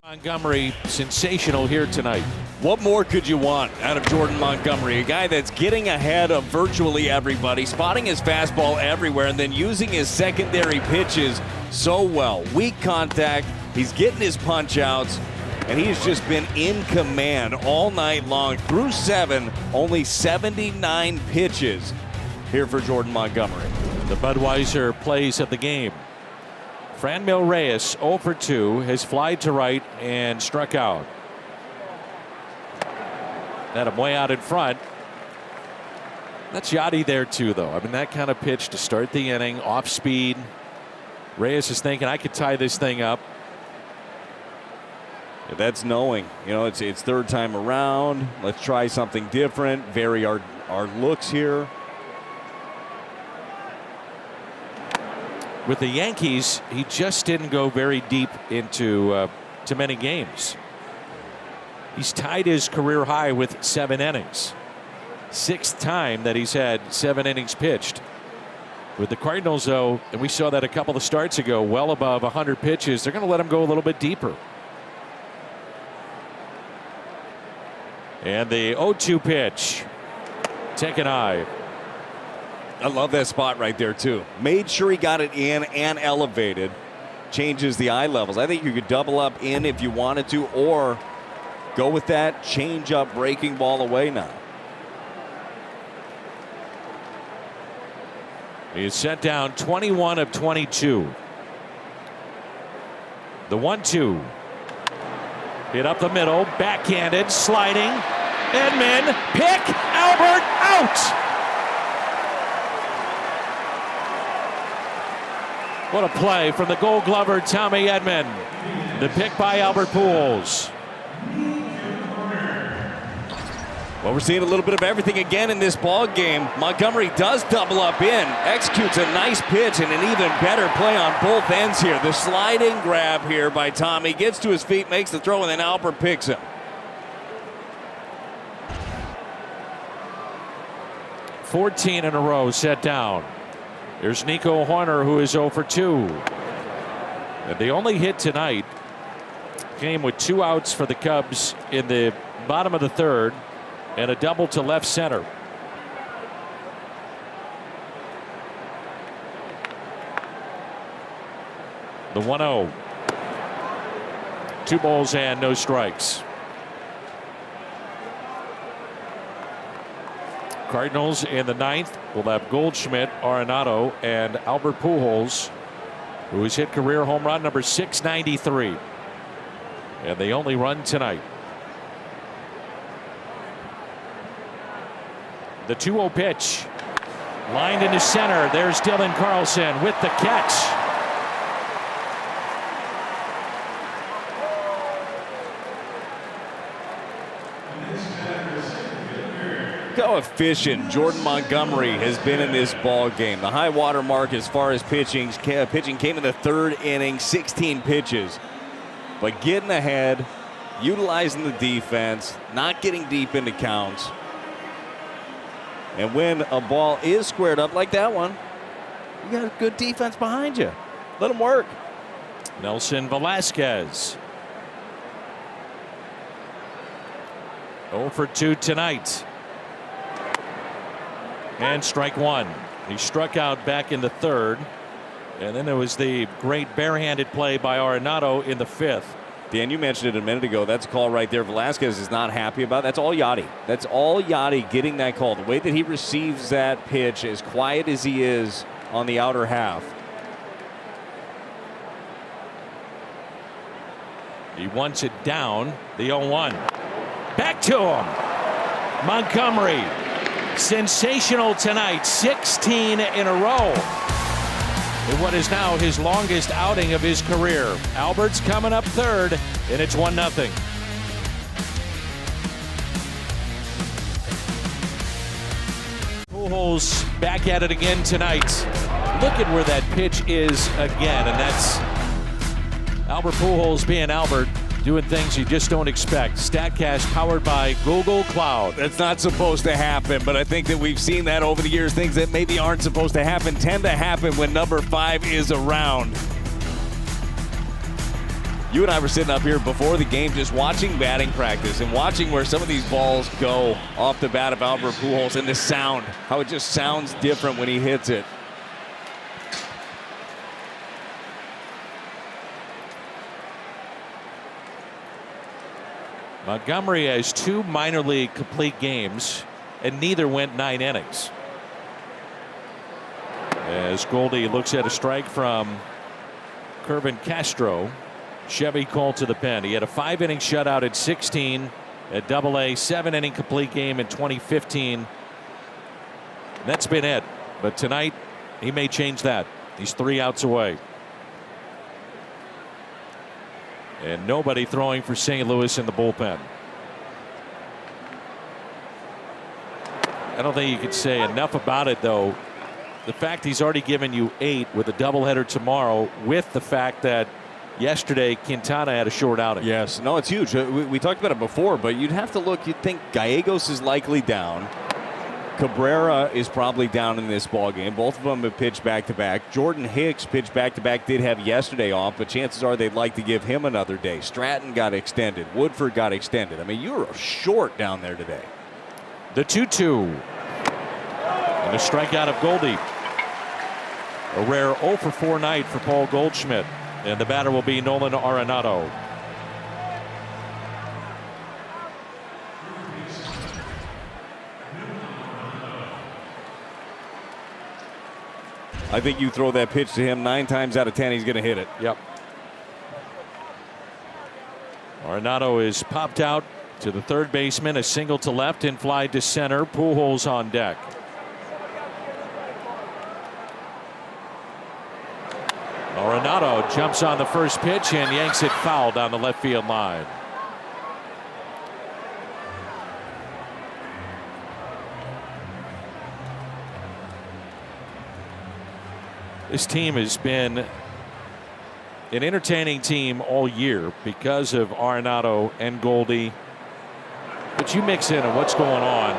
Montgomery, sensational here tonight. What more could you want out of Jordan Montgomery? A guy that's getting ahead of virtually everybody, spotting his fastball everywhere, and then using his secondary pitches so well. Weak contact, he's getting his punch outs, and he's just been in command all night long. Through 7, only 79 pitches here for Jordan Montgomery. The Budweiser plays of the game. Franmil Reyes 0 for 2 has flied to right and struck out. Had him way out in front. That's Yachty there too, though. I mean, that kind of pitch to start the inning, off speed. Reyes is thinking, I could tie this thing up. That's knowing, you know, it's 3rd time around. Let's try something different. Vary our looks here. With the Yankees, he just didn't go very deep into to many games. He's tied his career high with 7 innings. 6th time that he's had 7 innings pitched. With the Cardinals, though, and we saw that a couple of starts ago, well above 100 pitches, they're going to let him go a little bit deeper. And the 0-2 pitch. Taken high. I love that spot right there, too. Made sure he got it in and elevated. Changes the eye levels. I think you could double up in if you wanted to, or go with that change up breaking ball away now. He is set down 21 of 22. The 1-2. Hit up the middle, backhanded, sliding. Edman, pick, Albert, out! What a play from the Gold Glover Tommy Edman. The pick by Albert Pujols. Well, we're seeing a little bit of everything again in this ball game. Montgomery does double up in, executes a nice pitch and an even better play on both ends here. The sliding grab here by Tommy, gets to his feet, makes the throw, and then Albert picks him. $14 in a row set down. There's Nico Horner, who is 0 for 2. And the only hit tonight came with 2 outs for the Cubs in the bottom of the 3rd and a double to left center. The 1-0. 2 balls and no strikes. Cardinals in the 9th will have Goldschmidt, Arenado, and Albert Pujols, who has hit career home run number 693. And they only run tonight. The 2-0 pitch. Lined into center. There's Dylan Carlson with the catch. how efficient Jordan Montgomery has been in this ball game. The high water mark as far as pitching came in the third inning, 16 pitches. But getting ahead, utilizing the defense, not getting deep into counts. And when a ball is squared up like that one, you got a good defense behind you. Let them work. Nelson Velasquez. 0 for 2 tonight. And strike one. He struck out back in the third. And then there was the great barehanded play by Arenado in the fifth. Dan, you mentioned it a minute ago. That's a call right there. Velasquez is not happy about. That's all Yachty. That's all Yachty getting that call. The way that he receives that pitch, as quiet as he is on the outer half. He wants it down. The 0-1. Back to him. Montgomery. Sensational tonight. 16 in a row. In what is now his longest outing of his career. Albert's coming up third, and it's 1-0. Pujols back at it again tonight. Look at where that pitch is again, and that's Albert Pujols being Albert, doing things you just don't expect. StatCast powered by Google Cloud. That's not supposed to happen, but I think that we've seen that over the years. Things that maybe aren't supposed to happen tend to happen when number 5 is around. You and I were sitting up here before the game just watching batting practice and watching where some of these balls go off the bat of Albert Pujols and the sound, how it just sounds different when he hits it. Montgomery has 2 minor league complete games, and neither went 9 innings. As Goldie looks at a strike from Kervin Castro, Chevy called to the pen. He had a 5-inning shutout at 16 at Double-A, 7-inning complete game in 2015. That's been it. But tonight, he may change that. He's 3 outs away. And nobody throwing for St. Louis in the bullpen. I don't think you could say enough about it, though. The fact he's already given you 8 with a doubleheader tomorrow, with the fact that yesterday Quintana had a short outing. Yes, no, it's huge. We talked about it before, but you'd have to look. You'd think Gallegos is likely down. Cabrera is probably down in this ball game. Both of them have pitched back-to-back. Jordan Hicks pitched back-to-back, did have yesterday off, but chances are they'd like to give him another day. Stratton got extended. Woodford got extended. I mean, you were short down there today. The 2-2. And a strikeout of Goldie. A rare 0 for 4 night for Paul Goldschmidt. And the batter will be Nolan Arenado. I think you throw that pitch to him 9 times out of 10, he's going to hit it. Yep. Arenado is popped out to the third baseman, a single to left and fly to center. Pujols on deck. Arenado jumps on the first pitch and yanks it foul down the left field line. This team has been an entertaining team all year because of Arenado and Goldie. But you mix in on what's going on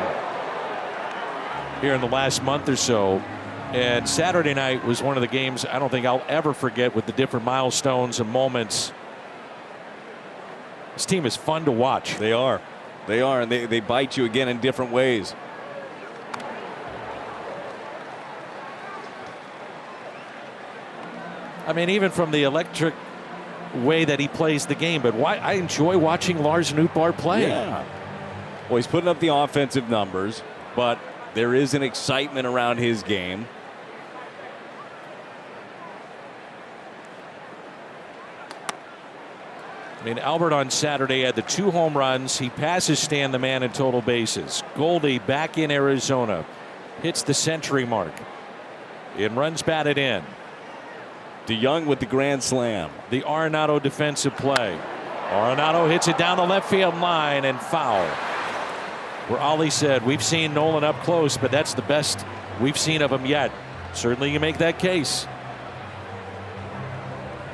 here in the last month or so. And Saturday night was one of the games I don't think I'll ever forget, with the different milestones and moments. This team is fun to watch. They are. They are, and they bite you again in different ways. I mean, even from the electric way that he plays the game, but why I enjoy watching Lars Nootbaar play. Yeah. Well, he's putting up the offensive numbers, but there is an excitement around his game. I mean, Albert on Saturday had the 2 home runs. He passes Stan the man in total bases. Goldie back in Arizona hits the century mark. It runs batted in. DeYoung with the grand slam. The Arenado defensive play. Arenado hits it down the left field line and foul. where Ollie said, we've seen Nolan up close, but that's the best we've seen of him yet. Certainly you make that case.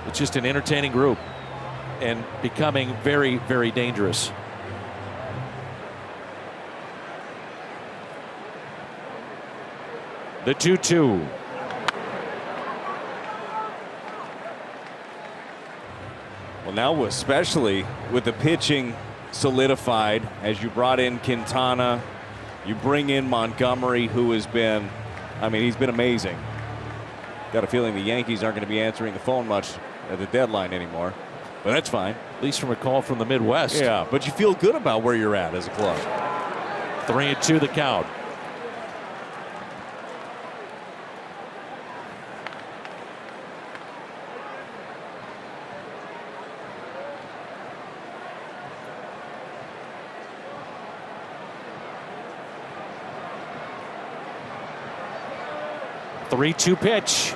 It's just an entertaining group and becoming very, very dangerous. The 2-2. Well, now especially with the pitching solidified, as you brought in Quintana, you bring in Montgomery, who has been, I mean, he's been amazing. Got a feeling the Yankees aren't going to be answering the phone much at the deadline anymore, but that's fine. At least from a call from the Midwest. Yeah, but you feel good about where you're at as a club. 3-2 the count. The 3-2 pitch.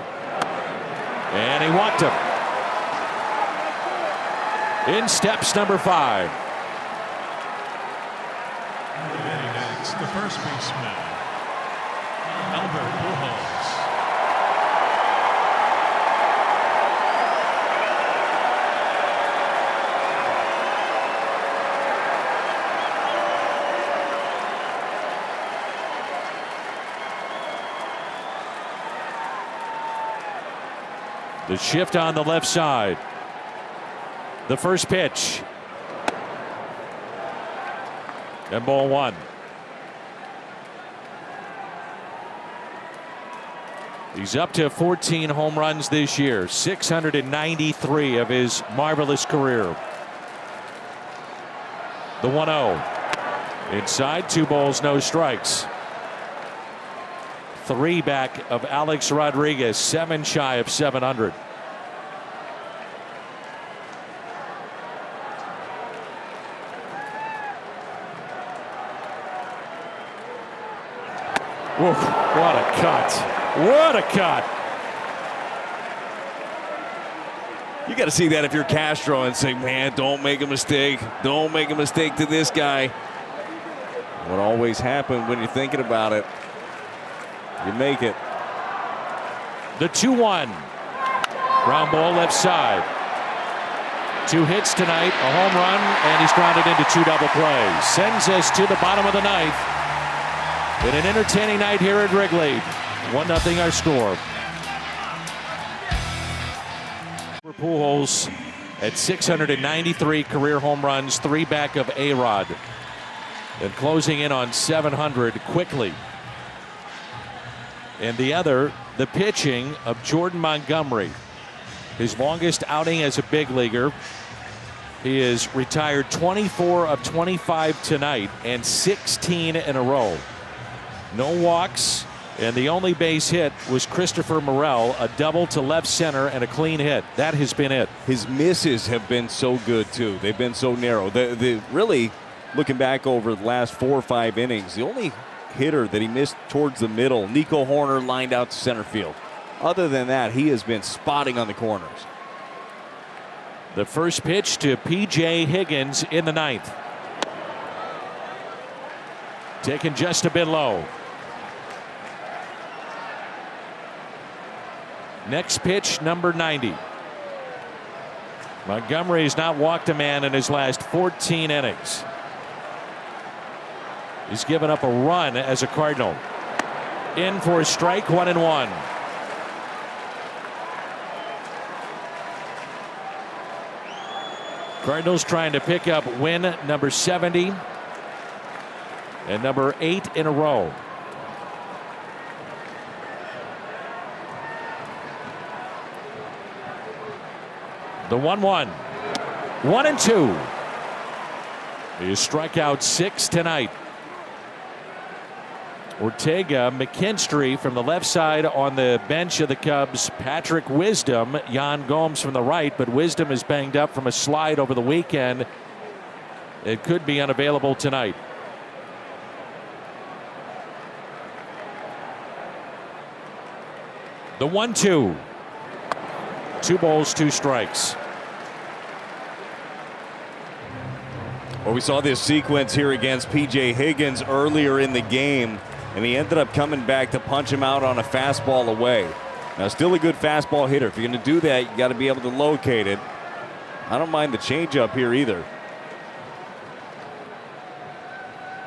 And he walked him. In steps number 5. Hitting next, the first baseman, Albert Pujols. The shift on the left side. The first pitch. And ball 1. He's up to 14 home runs this year, 693 of his marvelous career. The 1-0. Inside, 2 balls, no strikes. 3 back of Alex Rodriguez, 7 shy of 700. Whoa, what a cut. What a cut. You got to see that if you're Castro and say, man, don't make a mistake. Don't make a mistake to this guy. What always happens when you're thinking about it, you make it. The 2-1. Ground ball left side. 2 hits tonight, a home run, and he's grounded into 2 double plays. Sends us to the bottom of the 9th. In an entertaining night here at Wrigley. 1-0 our score. Pujols at 693 career home runs, 3 back of A-Rod. And closing in on 700 quickly. And the other, the pitching of Jordan Montgomery. His longest outing as a big leaguer. He is retired 24 of 25 tonight and 16 in a row. No walks, and the only base hit was Christopher Morel, a double to left center and a clean hit. That has been it. His misses have been so good, too. They've been so narrow. Really, looking back over the last 4 or 5 innings, the only hitter that he missed towards the middle, Nico Horner, lined out to center field. Other than that, he has been spotting on the corners. The first pitch to P.J. Higgins in the 9th. Taken just a bit low. Next pitch, number 90. Montgomery has not walked a man in his last 14 innings. He's given up a run as a Cardinal. In for a strike, 1-1. Cardinals trying to pick up win number 70 and number 8 in a row. The 1-1. 1-2. He has struck out 6 tonight. Ortega, McKinstry from the left side on the bench of the Cubs. Patrick Wisdom, Yan Gomes from the right, but Wisdom is banged up from a slide over the weekend. It could be unavailable tonight. The 1-2. 2 balls, 2 strikes. Well, we saw this sequence here against P.J. Higgins earlier in the game, and he ended up coming back to punch him out on a fastball away. Now, still a good fastball hitter. If you're going to do that, you got to be able to locate it. I don't mind the changeup here either.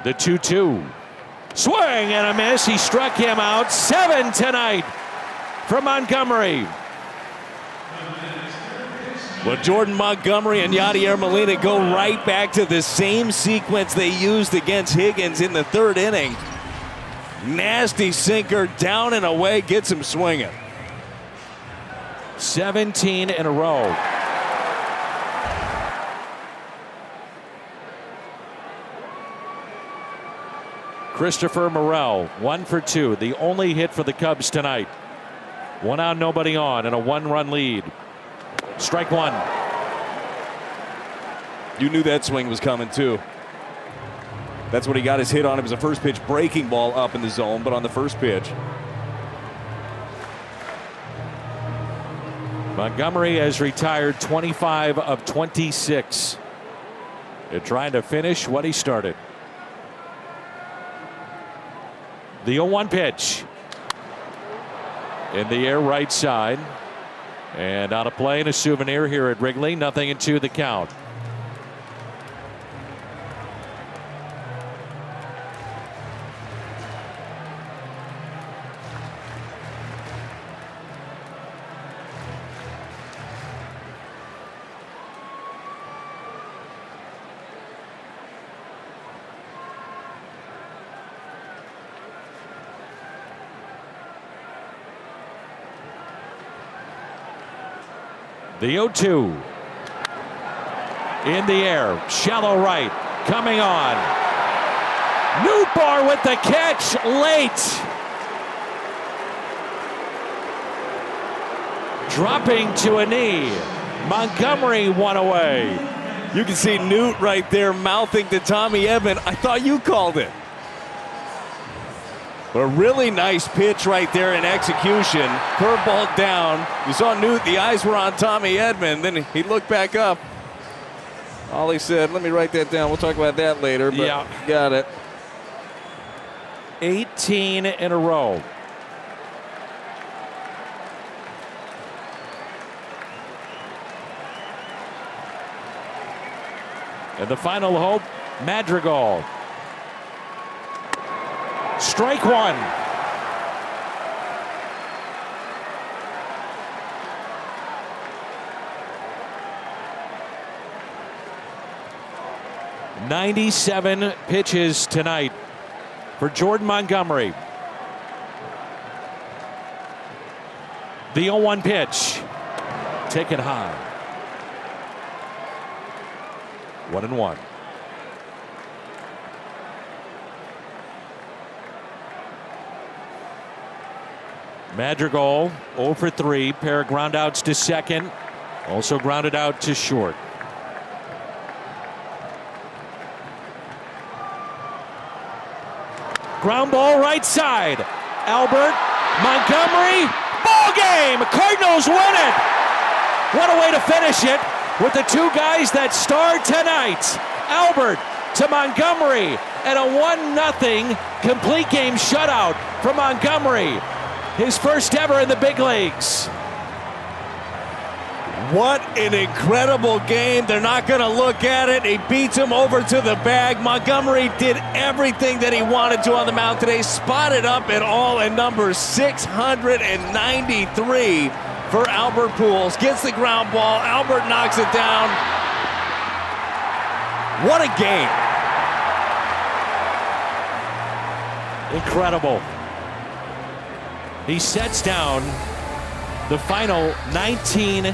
The 2-2. Swing and a miss. He struck him out. 7 tonight from Montgomery. Well, Jordan Montgomery and Yadier Molina go right back to the same sequence they used against Higgins in the third inning. Nasty sinker down and away, gets him swinging. 17 in a row. Christopher Morel, 1 for 2. The only hit for the Cubs tonight. 1 out, nobody on, and a 1-run lead. Strike 1. You knew that swing was coming too. That's what he got his hit on. It was a first pitch breaking ball up in the zone, but on the first pitch. Montgomery has retired 25 of 26. They're trying to finish what he started. The 0-1 pitch. In the air, right side. And out of play and a souvenir here at Wrigley. 0-2 the count. The 0-2. In the air. Shallow right. Coming on. Nootbaar with the catch late. Dropping to a knee. Montgomery 1 away. You can see Newt right there mouthing to Tommy Edman, "I thought you called it." But a really nice pitch right there in execution. Curveball down. You saw Newt, the eyes were on Tommy Edman. Then he looked back up. Ollie said, "Let me write that down. We'll talk about that later." But yeah. Got it. 18 in a row. And the final hope, Madrigal. Strike 1. "97 pitches tonight for Jordan Montgomery." The 0-1 pitch. Take it high. 1-1. Madrigal 0 for 3. Pair of ground outs to second. Also grounded out to short. Ground ball right side. Albert, Montgomery, ball game. Cardinals win it. What a way to finish it with the two guys that starred tonight. Albert to Montgomery, and a 1-0 complete game shutout for Montgomery. His first ever in the big leagues. What an incredible game. They're not going to look at it. He beats him over to the bag. Montgomery did everything that he wanted to on the mound today. Spotted up at all in number 693 for Albert Pujols. Gets the ground ball. Albert knocks it down. What a game. Incredible. He sets down the final 19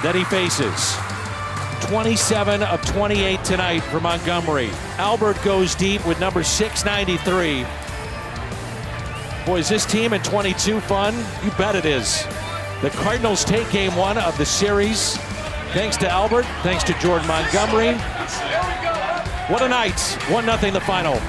that he faces. 27 of 28 tonight for Montgomery. Albert goes deep with number 693. Boy, is this team in 22 fun? You bet it is. The Cardinals take game 1 of the series. Thanks to Albert, thanks to Jordan Montgomery. What a night. 1-0 the final.